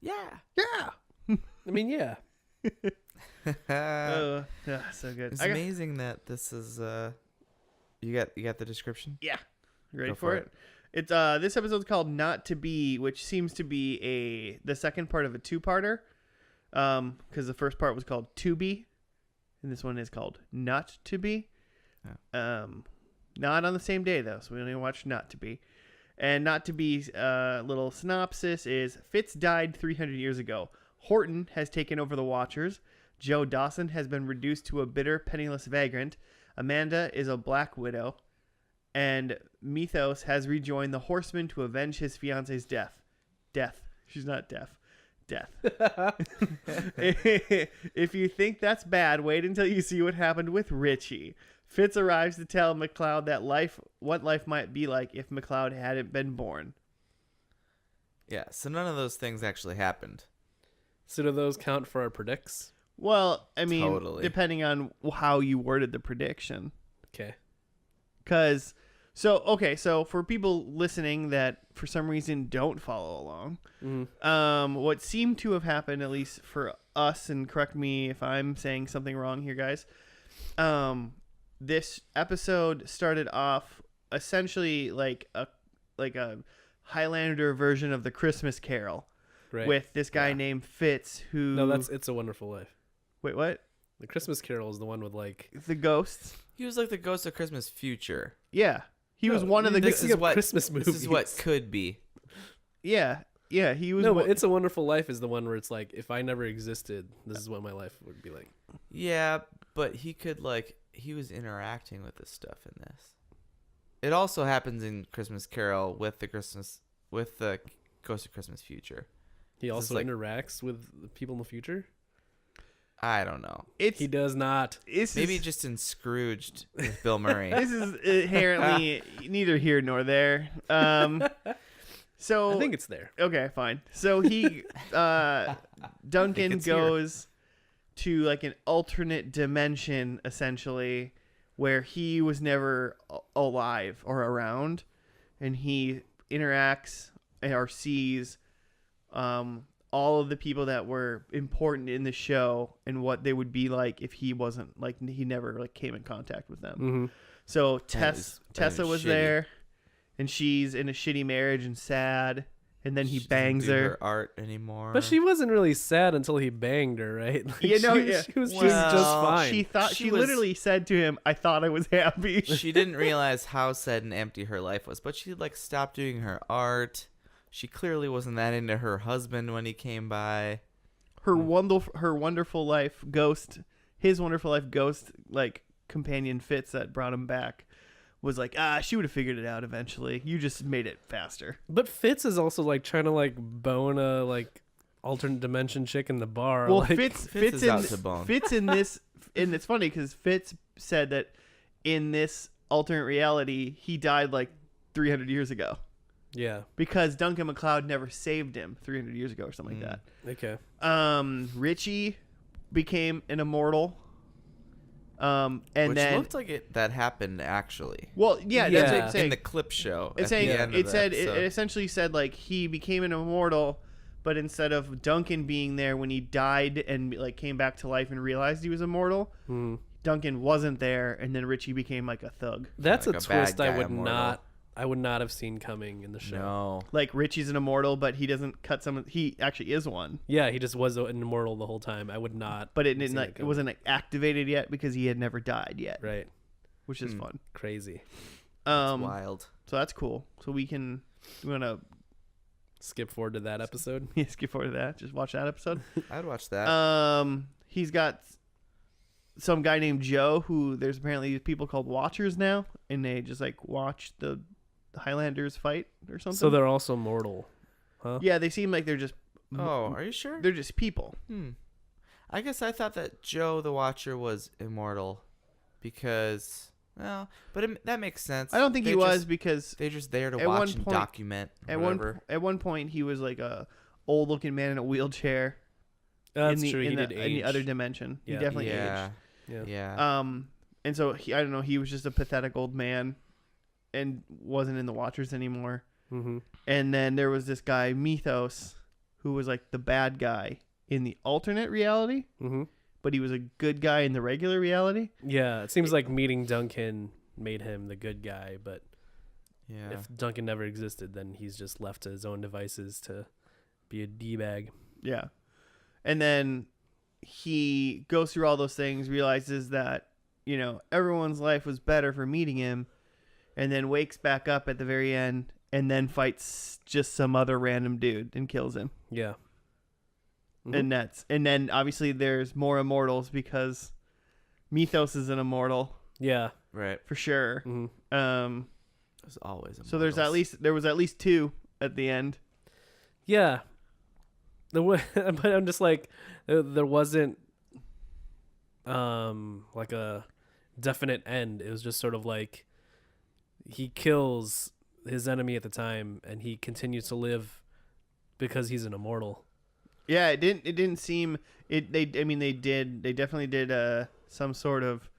Yeah. Yeah. I mean, yeah. Oh, yeah, so good. It's amazing that this is you got the description? Yeah. You ready for it? It's this episode's called Not to Be, which seems to be the second part of a 2-parter. Because the first part was called To Be, and this one is called Not to Be. Oh. Not on the same day though, so we only watched Not to Be. And Not to Be's little synopsis is: Fitz died 300 years ago. Horton has taken over the Watchers. Joe Dawson has been reduced to a bitter, penniless vagrant. Amanda is a black widow. And Mythos has rejoined the Horsemen to avenge his fiance's death. Death. She's not deaf. Death. If you think that's bad, wait until you see what happened with Richie. Fitz arrives to tell McLeod that what life might be like if McLeod hadn't been born. Yeah, so none of those things actually happened. So do those count for our predicts? Well, I mean, Totally. Depending on how you worded the prediction. Okay. So for people listening that for some reason don't follow along, what seemed to have happened, at least for us, and correct me if I'm saying something wrong here, guys, this episode started off essentially like a Highlander version of the Christmas Carol, Right. with this guy named Fitz who... No, that's It's a Wonderful Life. Wait, what? The Christmas Carol is the one with like... The ghosts? He was like the ghost of Christmas future. Yeah. He was one of the... This is what Christmas movies. This is what could be. Yeah. Yeah, he was... No, but It's a Wonderful Life is the one where it's like, if I never existed, this is what my life would be like. Yeah, but he could he was interacting with this stuff in this. It also happens in Christmas Carol with the Ghost of Christmas Future. He This also is interacts with the people in the future? I don't know. He does not. Maybe just in Scrooged with Bill Murray. This is inherently neither here nor there. So I think it's there. Okay, fine. So he Duncan goes to like an alternate dimension essentially where he was never alive or around, and he interacts or sees all of the people that were important in the show and what they would be like if he wasn't, like, he never like came in contact with them. Mm-hmm. So Tessa was there, and she's in a shitty marriage and sad, and then he bangs her. Art anymore. But she wasn't really sad until he banged her, right? Like, she was just fine. She literally said to him, "I thought I was happy." She didn't realize how sad and empty her life was, but she like stopped doing her art. She clearly wasn't that into her husband when he came by. Her wonderful life ghost, his wonderful life ghost, like companion Fitz that brought him back, was like, she would have figured it out eventually. You just made it faster. But Fitz is also like trying to like bone a like alternate dimension chick in the bar. Well, like, Fitz is out to bone. Fitz in this, and it's funny because Fitz said that in this alternate reality he died like 300 years ago. Yeah. Because Duncan MacLeod never saved him 300 years ago or something like that. Okay. Richie became an immortal. And which then looked like that happened actually. Well, yeah, that's what I'm saying. In the clip show. It's saying it essentially said like he became an immortal, but instead of Duncan being there when he died and like came back to life and realized he was immortal, Duncan wasn't there, and then Richie became like a thug. That's like a twist I would immortal. I would not have seen coming in the show. No. Like Richie's an immortal, but he doesn't cut someone. He actually is one. Yeah, he just was an immortal the whole time. I would not. But it wasn't like, activated yet because he had never died yet. Right. Which is fun. Crazy. That's wild. So that's cool. So we want to skip forward to that episode. Yeah, skip forward to that. Just watch that episode. I'd watch that. He's got some guy named Joe who there's apparently people called Watchers now, and they just like watch the Highlanders fight or something. So they're also mortal, huh? Yeah, they seem like they're just. Oh, are you sure? They're just people. I guess I thought that Joe the Watcher was immortal, because that makes sense. I don't think he was because they're just there to watch and document. At one point, he was like a old looking man in a wheelchair. That's true. In the other dimension, yeah. He definitely aged. Yeah. And so I don't know. He was just a pathetic old man, and wasn't in the Watchers anymore. Mm-hmm. And then there was this guy Mythos, who was like the bad guy in the alternate reality, but he was a good guy in the regular reality. Yeah, it seems like meeting Duncan made him the good guy, but yeah, if Duncan never existed, then he's just left to his own devices to be a D-bag. Yeah. And then he goes through all those things, realizes that, everyone's life was better for meeting him, and then wakes back up at the very end and then fights just some other random dude and kills him. Yeah. And then obviously there's more immortals because Mythos is an immortal. Yeah. Right. For sure. There's always immortals. So there was at least two at the end. Yeah. But I'm just like, there wasn't like a definite end. It was just sort of like he kills his enemy at the time and he continues to live because he's an immortal. Yeah, it didn't seem it. They definitely did some sort of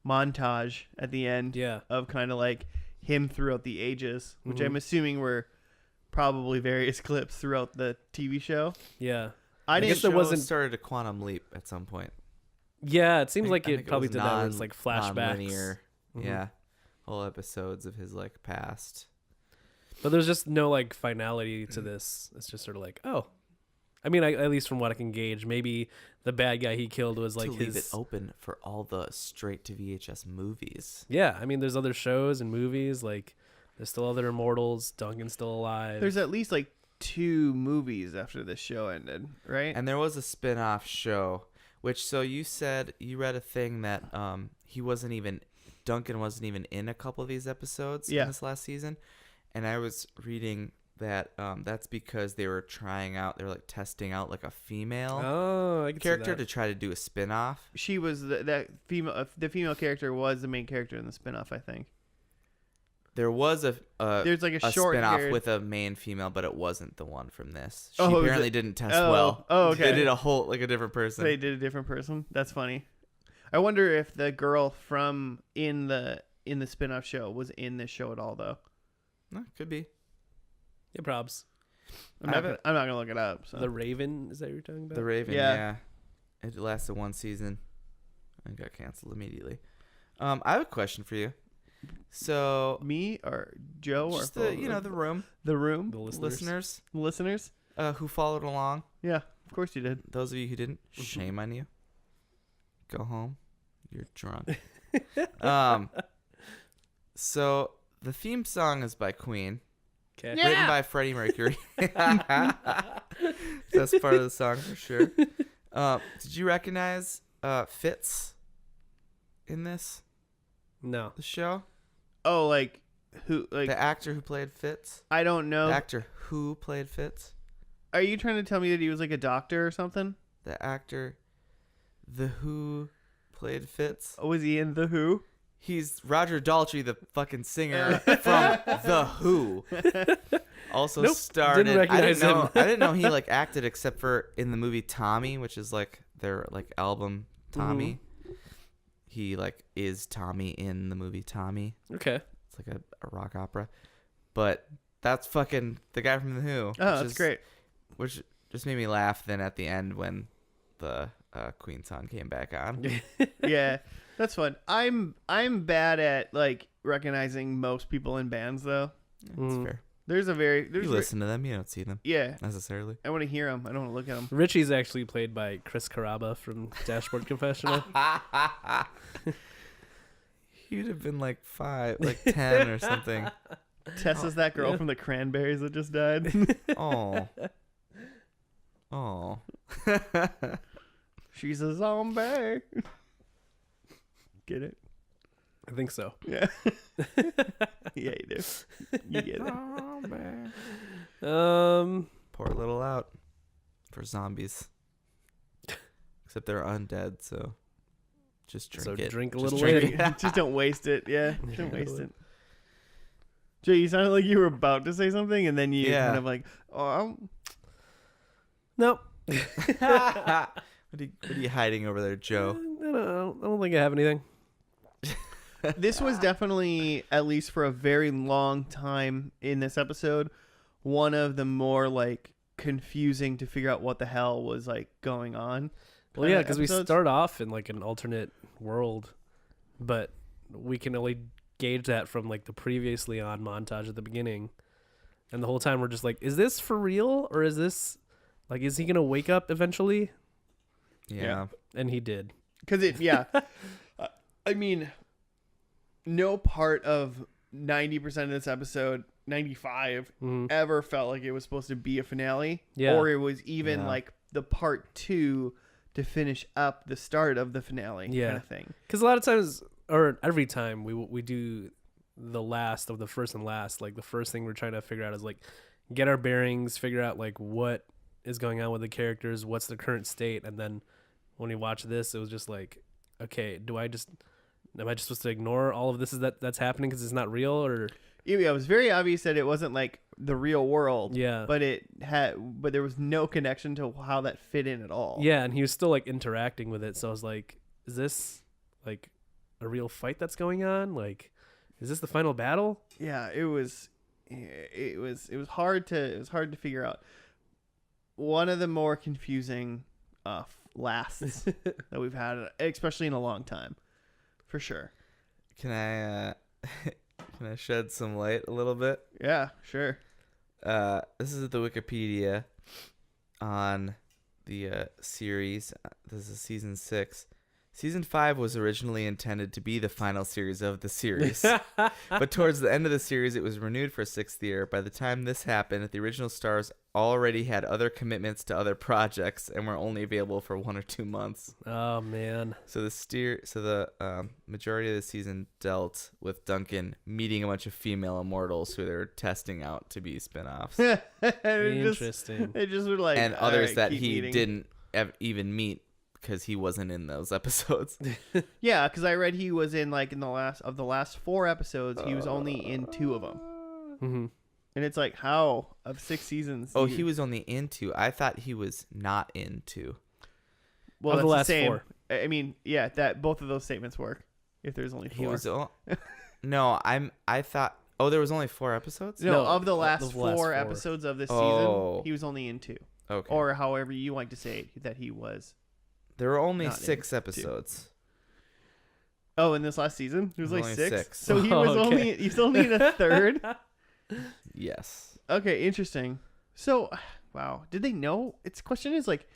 montage at the end. Yeah. Of kind of like him throughout the ages, which I'm assuming were probably various clips throughout the TV show. Yeah. I guess there wasn't started a quantum leap at some point. Yeah, it seems like it probably did that where it's like flashbacks. Non-linear. Yeah. Whole episodes of his like past. But there's just no like finality to this. It's just sort of like, oh. I mean, at least from what I can gauge, maybe the bad guy he killed was like leave it open for all the straight to VHS movies. Yeah, I mean, there's other shows and movies. Like, there's still other immortals. Duncan's still alive. There's at least like 2 movies after this show ended, right? And there was a spin-off show, which you said you read a thing that Duncan wasn't even in a couple of these episodes in this last season. And I was reading that that's because they were testing out like a female I can see character that. to try to do a spin-off. She was that female. The female character was the main character in the spinoff, I think. There was There's like a a short spin-off haired... with a main female, but it wasn't the one from this. She Oh, apparently didn't test well. Oh, okay. They did a different person. They did a different person. That's funny. I wonder if the girl from in the spin-off show was in this show at all, though. No, could be. Yeah, probs. I'm not gonna look it up. So. The Raven, is that what you're talking about? The Raven, Yeah. yeah. It lasted one season and got canceled immediately. I have a question for you. So Me or Joe or just the room, the room, The listeners listeners. who followed along. Yeah, of course you did. Those of you who didn't, shame on you. Go home. You're drunk. So the theme song is by Queen. Okay. Yeah. Written by Freddie Mercury. That's part of the song for sure. Did you recognize Fitz in this? No. The show? Oh, like who? Like The actor who played Fitz? I don't know. The actor who played Fitz? Are you trying to tell me that he was like a doctor or something? The actor the who played Fitz? Oh, was he in The Who? He's Roger Daltrey, the fucking singer from The Who. Also Nope, starred didn't in, recognize him. I didn't know he like acted except for in the movie Tommy, which is like their like album Tommy. He like is Tommy in the movie Tommy. Okay. It's like a rock opera. But that's fucking the guy from The Who. Oh, that's great. Which just made me laugh then at the end when the Queen song came back on. Yeah, that's fun. I'm bad at like recognizing most people in bands though. That's fair. There's You listen to them, you don't see them yeah. necessarily. I want to hear them. I don't want to look at them. Richie's actually played by Chris Carrabba from Dashboard Confessional. He'd have been like 10 or something. Tessa's that girl from the Cranberries that just died. Oh. She's a zombie. Get it? I think so. Yeah. Yeah, you do. You get it. Pour a little out for zombies. Except they're undead, so just drink So it. drink a Just little drink later. it. Just don't waste it. Yeah, don't waste it. Jay, you sounded like you were about to say something, and then you kind of like, oh, Nope. What are you hiding over there, Joe? I don't think I have anything. this was definitely, at least for a very long time in this episode, one of the more like confusing to figure out what the hell was like going on. Well, yeah, because we episodes. start off in like an alternate world, but we can only gauge that from like the previously on montage at the beginning, and the whole time we're just like, is this for real, or is this like, is he gonna wake up eventually? Yeah. And he did. Because I mean, no part of 90% of this episode, 95, ever felt like it was supposed to be a finale. Yeah. Or it was even like the part 2 to finish up the start of the finale kind of thing. Because a lot of times, or every time we do the last of the first and last, like the first thing we're trying to figure out is like get our bearings, figure out like what is going on with the characters, what's the current state, and then when we watch this, it was just like, okay, am I just supposed to ignore all of this that's happening because it's not real? Or Yeah, it was very obvious that it wasn't like the real world. Yeah. But there was no connection to how that fit in at all. yeah, and he was still like interacting with it, so I was like, is this like a real fight that's going on? Like, is this the final battle? Yeah, it was hard to figure out. One of the more confusing lasts that we've had, especially in a long time, for sure. Can I shed some light a little bit? Yeah, sure. This is the Wikipedia on the series. This is season 6. Season 5 was originally intended to be the final series of the series. But towards the end of the series, it was renewed for a 6th year. By the time this happened, the original stars already had other commitments to other projects and were only available for 1 or 2 months. Oh man. So the majority of the season dealt with Duncan meeting a bunch of female immortals who they were testing out to be spinoffs. Interesting. They just were like, and others right, that keep he meeting. didn't even meet because he wasn't in those episodes. Yeah, because I read he was in like in the last 4 episodes, he was only in 2 of them. Mm-hmm. And it's like, how of 6 seasons? Oh, he was only in 2. I thought he was not in 2. Well, Of the that's last same. 4. I mean, yeah, that both of those statements work. If there's only 4. He was I thought. Oh, there was only 4 episodes. No, No, of the last, of the 4 last 4 episodes of this Oh. season, he was only in 2. Okay. Or however you like to say it, that he was. There were only Not in 6 2. episodes. Oh, in this last season, there was There's only only 6. 6. So he was Okay. he's only in a third. Yes. Okay, interesting. So, wow, did they know? Its question is like,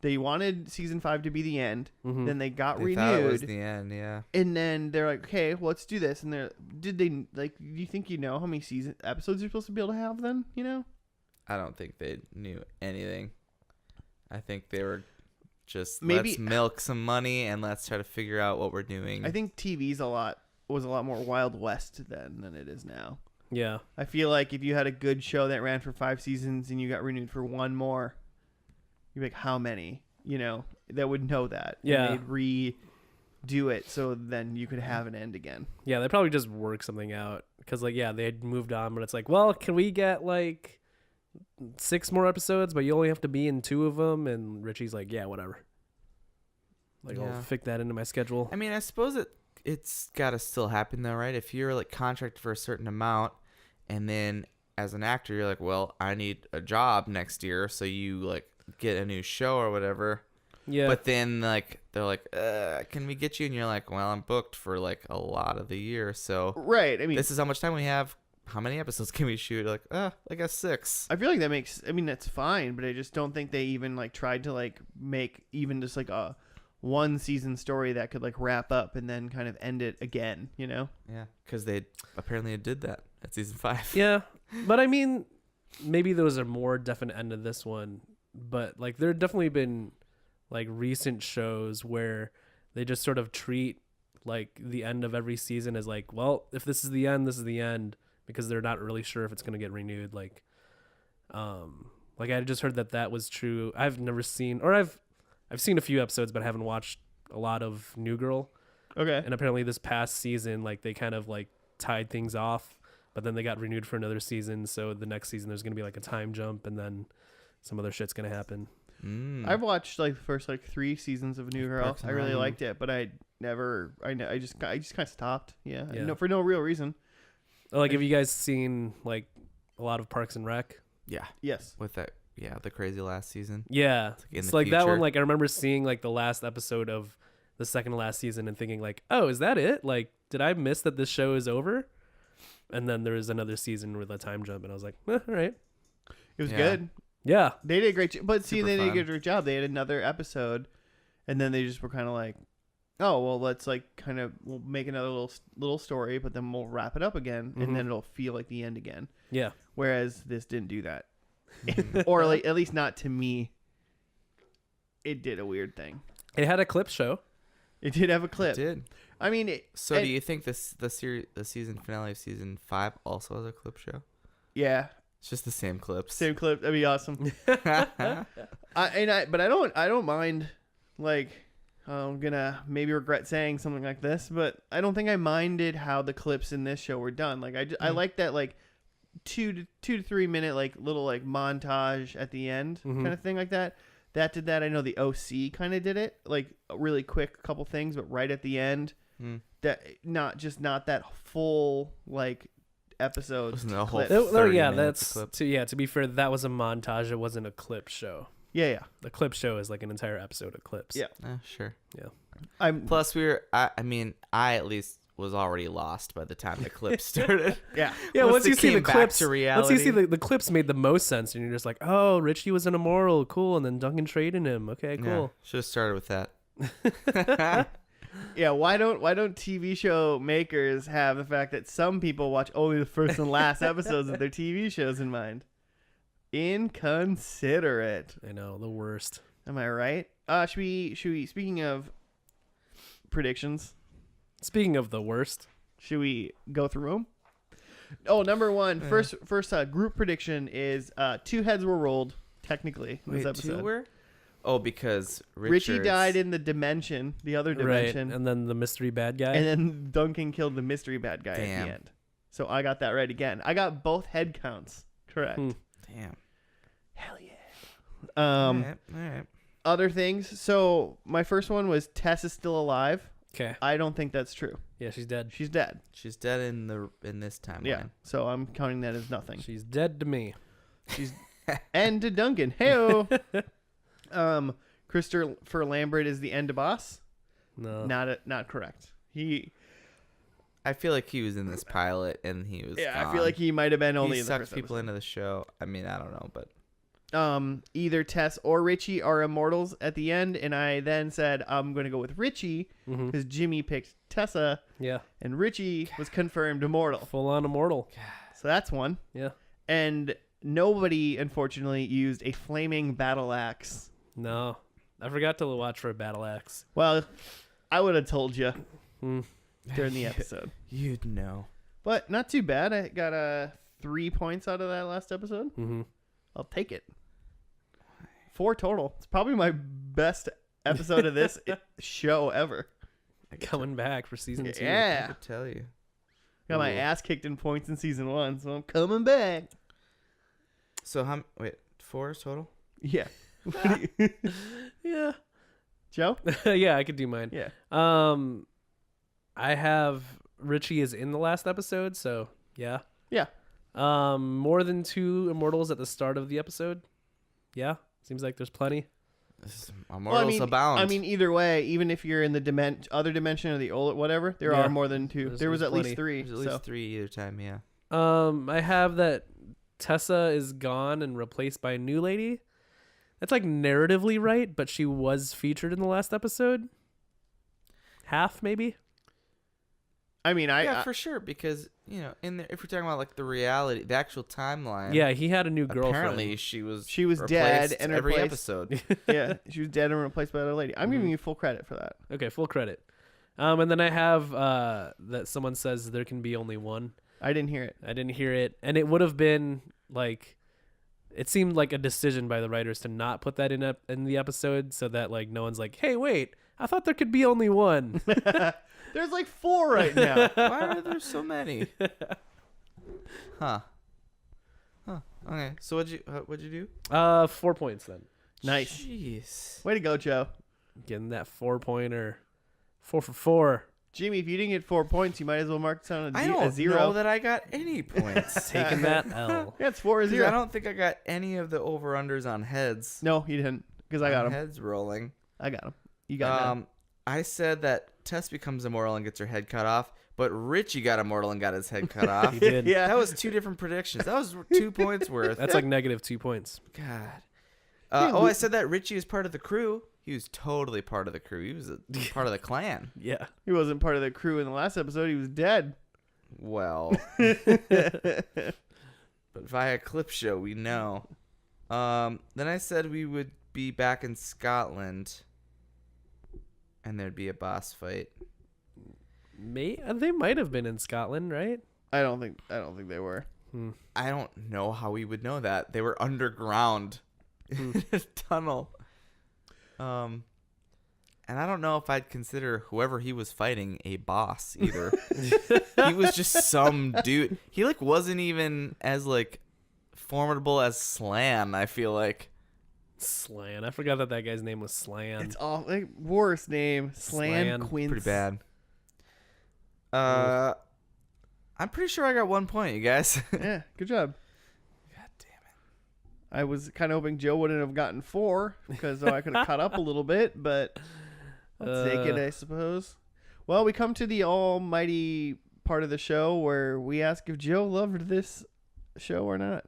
they wanted season 5 to be the end. Mm-hmm. Then they got They thought it was renewed, the end. Yeah. and then they're like, okay, well, let's do this. And did they like? Do you think you know how many episodes you're supposed to be able to have? Then you know. I don't think they knew anything. I think they were just Maybe- let's milk some money and let's try to figure out what we're doing. I think TV's was a lot more Wild West then than it is now. Yeah. I feel like if you had a good show that ran for 5 seasons and you got renewed for 1 more, you'd be like, how many? You know, that would know that. Yeah. And they'd redo it so then you could have an end again. Yeah, they probably just worked something out because, like, yeah, they had moved on, but it's like, well, can we get like 6 more episodes, but you only have to be in 2 of them? And Richie's like, yeah, whatever. Like, Yeah. I'll fit that into my schedule. I mean, I suppose it's got to still happen though, right? If you're like contracted for a certain amount, and then as an actor, you're like, well, I need a job next year, so you like get a new show or whatever. Yeah. But then like they're like, can we get you? And you're like, well, I'm booked for like a lot of the year, so Right. I mean, this is how much time we have. How many episodes can we shoot? Like, I guess 6. I feel like that's fine, but I just don't think they even like tried to like make even just like a 1 season story that could like wrap up and then kind of end it again, you know? Yeah, because they apparently did that at season 5. Yeah, but I mean, maybe there was a more definite end to this one. But like, there have definitely been like recent shows where they just sort of treat like the end of every season as like, well, if this is the end, this is the end, because they're not really sure if it's gonna get renewed. Like I just heard that was true. I've never seen, or I've seen a few episodes, but I haven't watched a lot of New Girl. Okay. And apparently this past season, like they kind of like tied things off, but then they got renewed for another season. So the next season there's going to be like a time jump and then some other shit's going to happen. I've watched like the first like 3 seasons of New Girl. Parks and I really Rec. liked it, but I just kind of stopped. Yeah. Yeah. No, for no real reason. Like, have you guys seen like a lot of Parks and Rec? Yeah, Yes. with that, the crazy last season. Yeah. It's like in It's the like that one. future. Like I remember seeing like the last episode of the second to last season and thinking like, oh, is that it? Like, did I miss that this show is over? And then there was another season with a time jump, and I was like, all right. It was Yeah. good. Yeah. They did a great job. But see, Super they did a fun. good job. They had another episode, and then they just were kind of like, oh, well, let's like we'll make another little story, but then we'll wrap it up again, Mhm. and then it'll feel like the end again. Yeah. Whereas this didn't do that. Or like, at least not to me. It did a weird thing. It had a clip show. It did have a It clip. did. I mean, So and- do you think the season finale of season 5 also has a clip show? yeah, It's just the same clips. same clip. That'd be awesome. But I don't mind. Like, I'm gonna maybe regret saying something like this, but I don't think I minded how the clips in this show were done. Like, I like that like 2 to 3 minute like little like montage at the end Mhm. kind of thing like that. That did that. I know the OC kind of did it, like a really quick couple things, but right at the end. Mm. That not that full like episode. Wasn't a whole clip. Oh, 30 yeah, minutes that's of clip. to be fair, that was a montage. It wasn't a clip show. Yeah. The clip show is like an entire episode of clips. Yeah. Sure. I'm Plus, I at least was already lost by the time the clip started. yeah. Yeah, once it you see the came back clips, to once reality. you see the clips made the most sense, and you're just like, oh, Richie was an immoral, cool, and then Duncan traded him. Okay, cool. Should have started with that. Yeah, why don't TV show makers have the fact that some people watch only the first and last episodes of their TV shows in mind? Inconsiderate. I know, the worst. Am I right? Should we, speaking of predictions, Speaking of the worst. should we go through them? Oh, number one, first group prediction is 2 heads were rolled, technically, in this Wait, episode. 2 were? Oh, because Richie died in the dimension, the other dimension. Right, and then the mystery bad guy. And then Duncan killed the mystery bad guy at the end. So I got that right again. I got both head counts correct. Damn. Hell yeah. All right. Other things. So my first one was Tess is still alive. Okay. I don't think that's true. Yeah, she's dead. She's dead. She's dead in this timeline. Yeah. So I'm counting that as nothing. She's dead to me. She's and to Duncan. Heyo. Christopher Lambert is the end boss. No. Not correct. I feel like he was in this pilot and he was. Yeah, gone. I feel like he might have been only he in the sucked first people episode. into the show. I mean, I don't know, but Either Tess or Richie are immortals at the end, and I then said I'm going to go with Richie because Jimmy picked Tessa, Yeah. and Richie was confirmed immortal. Full on immortal. So that's one. Yeah. And nobody, unfortunately, used a flaming battle axe. No. I forgot to watch for a battle axe. Well, I would have told you during the episode. you'd know. But not too bad. I got 3 points out of that last episode. Mm-hmm. I'll take it. 4 total. It's probably my best episode of this show ever. Coming back for season 2. I Yeah. could tell you. Got my ass kicked in points in season 1, so I'm coming back. So 4 total? Yeah. Yeah. Joe? Yeah, I could do mine. Yeah. I have Richie is in the last episode, so yeah. Yeah. More than 2 immortals at the start of the episode. Yeah. Seems like there's plenty. Immortals abound. I mean, either way, even if you're in the other dimension or the old whatever, there Yeah. are more than 2. There was there's at least plenty. 3. There's at least 3 either time, yeah. I have that Tessa is gone and replaced by a new lady. That's like narratively right, but she was featured in the last episode. Half maybe. I mean, Yeah, for sure, because if we're talking about like the reality, the actual timeline. Yeah, he had a new girlfriend. Apparently, she was dead replaced and every replaced. episode. yeah, she was dead and replaced by another lady. I'm giving you full credit for that. Okay, full credit. And then I have that someone says there can be only one. I didn't hear it. I didn't hear it, and it would have been like, it seemed like a decision by the writers to not put that in the episode, so that like no one's like, hey, wait, I thought there could be only one. There's like 4 right now. Why are there so many? Huh. Okay. So what'd you do? 4 points then. Nice. Jeez. Way to go, Joe. Getting that 4-pointer. 4 for 4. Jimmy, if you didn't get 4 points, you might as well mark it down I a don't 0. know that I got any points. Taking that L. Yeah, it's 4 or 'Cause 0. I don't think I got any of the over-unders on heads. No, you didn't, because I got him. Heads rolling. I got him. You got him. I said that Tess becomes immortal and gets her head cut off, but Richie got immortal and got his head cut off. He did. Yeah. That was 2 different predictions. That was 2 points worth. That's like negative 2 points. God. I said that Richie is part of the crew. He was totally part of the crew. He was a part of the clan. Yeah. He wasn't part of the crew in the last episode. He was dead. Well, but via clip show, we know. Then I said we would be back in Scotland, and there'd be a boss fight. They might have been in Scotland, right? I don't think they were. I don't know how we would know that. They were underground in a tunnel. And I don't know if I'd consider whoever he was fighting a boss either. He was just some dude. He wasn't even as formidable as Slan, I feel like. Slan. I forgot that guy's name was Slan. It's all worst name. Slan Slan. Quince. Pretty bad. I'm pretty sure I got 1 point, you guys. Yeah, good job. God damn it. I was kind of hoping Joe wouldn't have gotten 4 because I could have caught up a little bit, but I'll take it, I suppose. Well, we come to the almighty part of the show where we ask if Joe loved this show or not.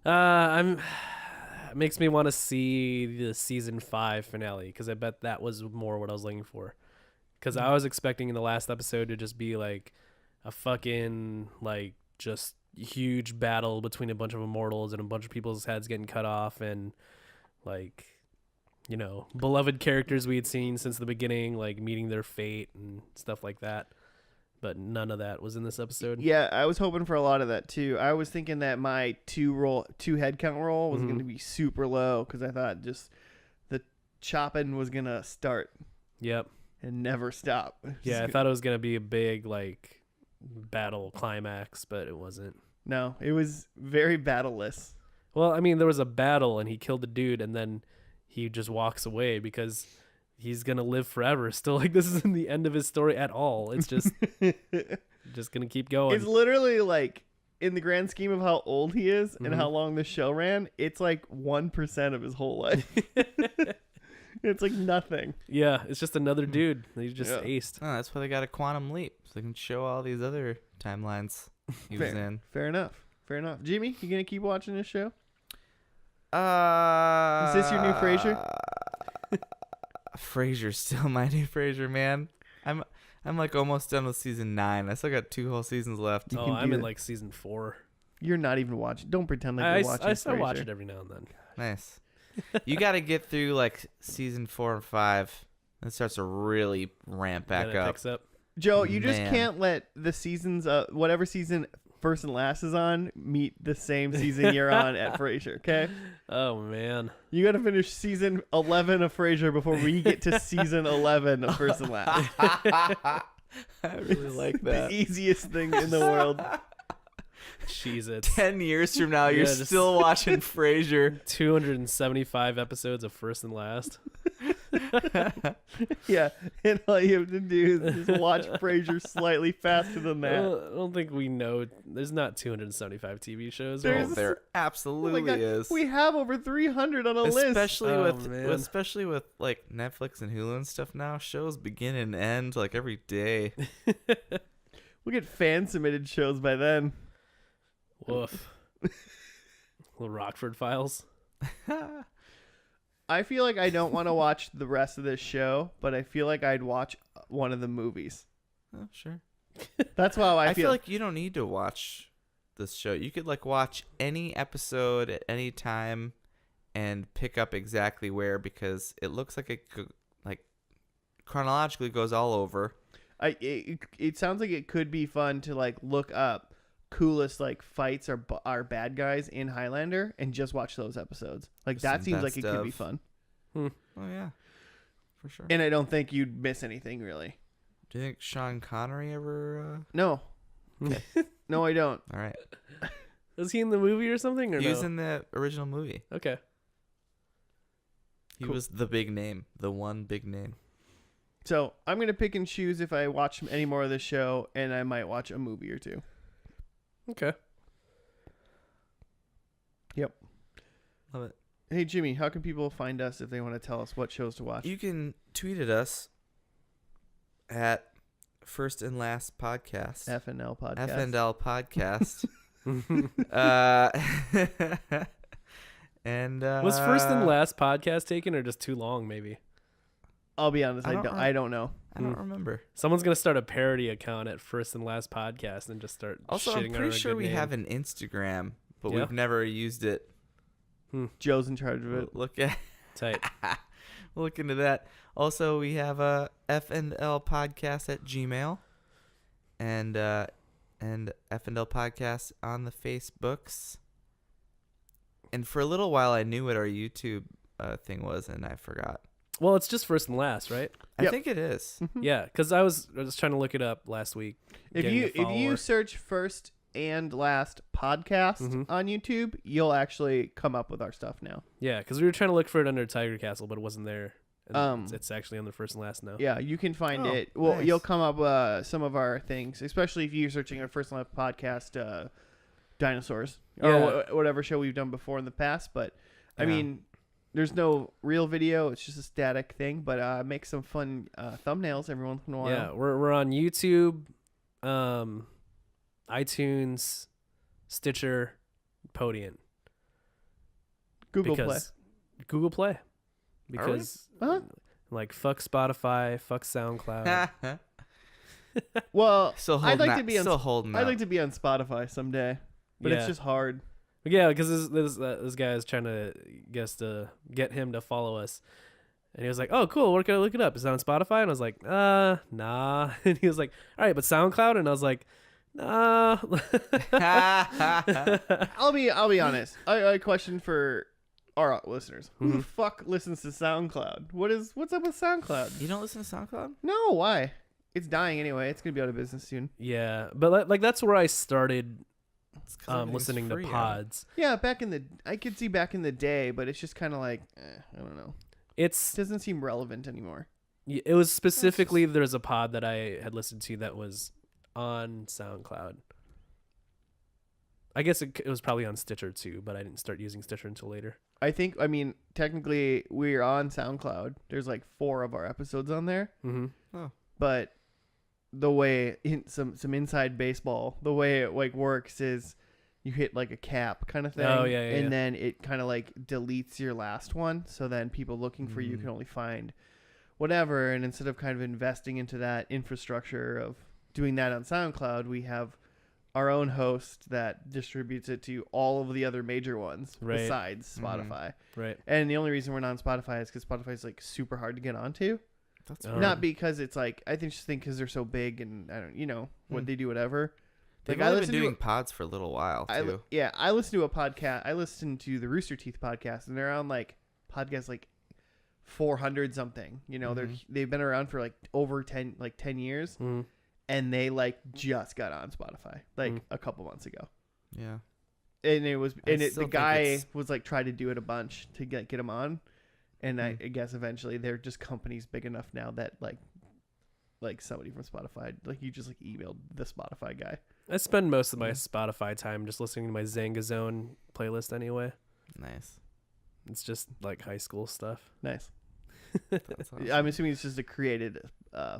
It makes me want to see the season 5 finale because I bet that was more what I was looking for. Because I was expecting in the last episode to just be like a fucking just huge battle between a bunch of immortals and a bunch of people's heads getting cut off, and like, you know, beloved characters we had seen since the beginning, like meeting their fate and stuff like that. But none of that was in this episode. Yeah, I was hoping for a lot of that too. I was thinking that my two head count roll was going to be super low because I thought just the chopping was going to start. Yep. And never stop. Yeah, I thought it was going to be a big like battle climax, but it wasn't. No, it was very battleless. Well, I mean, there was a battle and he killed the dude and then he just walks away because he's going to live forever. Still, like, this isn't the end of his story at all. It's just just going to keep going. It's literally like, in the grand scheme of how old he is and how long the show ran, it's like 1% of his whole life. It's like nothing. Yeah, it's just another dude. He just aced. Oh, that's why they got a quantum leap, so they can show all these other timelines he was in. Fair enough. Jimmy, you going to keep watching this show? Is this your new Frasier? Frasier's still my new Frasier, man. I'm like almost done with season 9. I still got 2 whole seasons left. I'm in like season 4. You're not even watching. Don't pretend like you're watching. I still watch it every now and then. Nice. You got to get through like season 4 and 5. It starts to really ramp back up. Picks up. Joe, you just can't let the seasons, whatever season first and last is on, meet the same season you're on at Frasier, okay? Oh, man. You got to finish season 11 of Frasier before we get to season 11 of first and last. I really like that. The easiest thing in the world. Jeez, it's 10 years from now, you're still watching Frasier. 275 episodes of first and last. Yeah, and all you have to do is just watch Frasier slightly faster than that. I don't think we know. There's not 275 TV shows. There absolutely is. We have over 300 on a list. Especially with like Netflix and Hulu and stuff now, shows begin and end like every day. We'll get fan submitted shows by then. Woof. Little Rockford Files. I feel like I don't want to watch the rest of this show, but I feel like I'd watch one of the movies. Oh, sure. That's how I feel. I feel like you don't need to watch this show. You could like watch any episode at any time and pick up exactly where, because it looks like it could, like, chronologically goes all over. It sounds like it could be fun to like look up coolest like fights or bad guys in Highlander and just watch those episodes. Like that seems like it could be fun. Oh yeah, for sure. And I don't think you'd miss anything really. Do you think Sean Connery ever? No. Okay. No, I don't. All right. Was he in the movie or something? Or he was in the original movie. Okay. He was the big name, the one big name. So I'm gonna pick and choose if I watch any more of this show, and I might watch a movie or two. Okay. Yep. Love it. Hey, Jimmy, how can people find us if they want to tell us what shows to watch? You can tweet at us at First and Last Podcast. FNL Podcast. FNL Podcast. And was First and Last Podcast taken or just too long, maybe? I'll be honest, I don't know. I don't remember. Someone's going to start a parody account at First and Last Podcast and just start also, shitting I'm on our pretty sure we good name. have an Instagram, but we've never used it. Joe's in charge of it. Look at Tight. We'll look into that. Also, we have a FNL Podcast at Gmail and FNL Podcast on the Facebooks. And for a little while, I knew what our YouTube thing was, and I forgot. Well, it's just First and Last, right? I think it is. Yeah, because I was trying to look it up last week. If you search First and Last Podcast on YouTube, you'll actually come up with our stuff now. Yeah, because we were trying to look for it under Tiger Castle, but it wasn't there. And it's actually on the First and Last now. Yeah, you can find it. Well, nice. You'll come up some of our things, especially if you're searching our First and Last Podcast, dinosaurs or whatever show we've done before in the past. But I mean, there's no real video; it's just a static thing. But make some fun thumbnails every once in a while. Yeah, we're on YouTube, iTunes, Stitcher, Podium, Google Play. Because like fuck Spotify, fuck SoundCloud. Well, Still I'd holding like to be on still holding I'd out. like to be on Spotify someday. but it's just hard. Yeah, because this guy is trying to get him to follow us. And he was like, "Oh, cool. Where can I look it up? Is it on Spotify?" And I was like, nah." And he was like, "All right, but SoundCloud?" And I was like, "Nah." I'll be honest. I question for our listeners. Who the fuck listens to SoundCloud? What's up with SoundCloud? You don't listen to SoundCloud? No, why? It's dying anyway. It's gonna be out of business soon. Yeah, but like that's where I started listening to pods. Yeah, I could see back in the day, but it's just kind of like I don't know. It doesn't seem relevant anymore. It was specifically there's a pod that I had listened to that was on SoundCloud. I guess it was probably on Stitcher too, but I didn't start using Stitcher until later. I mean, technically we're on SoundCloud. There's like 4 of our episodes on there. Mm-hmm. Oh. But the way some inside baseball, the way it like works is you hit like a cap kind of thing. Oh, yeah. And then it kind of like deletes your last one. So then people looking for you can only find whatever. And instead of kind of investing into that infrastructure of doing that on SoundCloud, we have our own host that distributes it to all of the other major ones besides Spotify. Right. And the only reason we're not on Spotify is because Spotify is like super hard to get onto. That's not because it's like, I think because they're so big and I don't, what they do, whatever. They've only been doing pods for a little while too. I listen to a podcast. I listen to the Rooster Teeth podcast, and they're on like podcast like 400 something. They've been around for like over 10 years, and they like just got on Spotify like a couple months ago. Yeah, and the guy was like trying to do it a bunch to get him on, and I guess eventually they're just companies big enough now that like somebody from Spotify, like you just like emailed the Spotify guy. I spend most of my Spotify time just listening to my Zanga Zone playlist anyway. Nice. It's just like high school stuff. Nice. That's awesome. I'm assuming it's just a created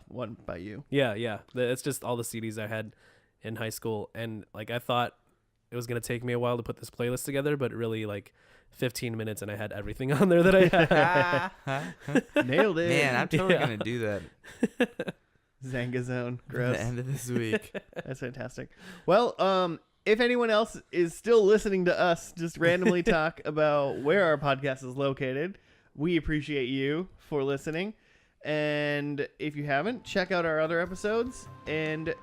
one by you. Yeah. It's just all the CDs I had in high school, and like I thought it was gonna take me a while to put this playlist together, but really like 15 minutes and I had everything on there that I had. Nailed it. Man, I'm totally gonna do that. Zanga Zone. Gross. At the end of this week. That's fantastic. Well, if anyone else is still listening to us just randomly talk about where our podcast is located, we appreciate you for listening. And if you haven't, check out our other episodes and,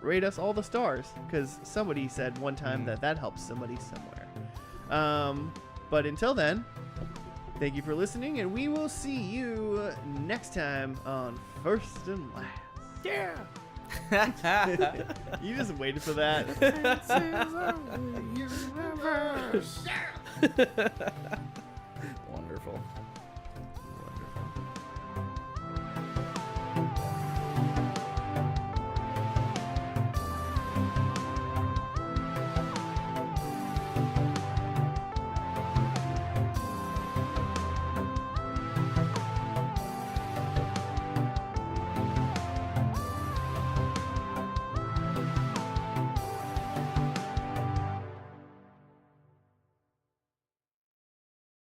rate us all the stars, because somebody said one time that helps somebody somewhere. But until then, thank you for listening, and we will see you next time on First and Last. Yeah. You just waited for that. Wonderful.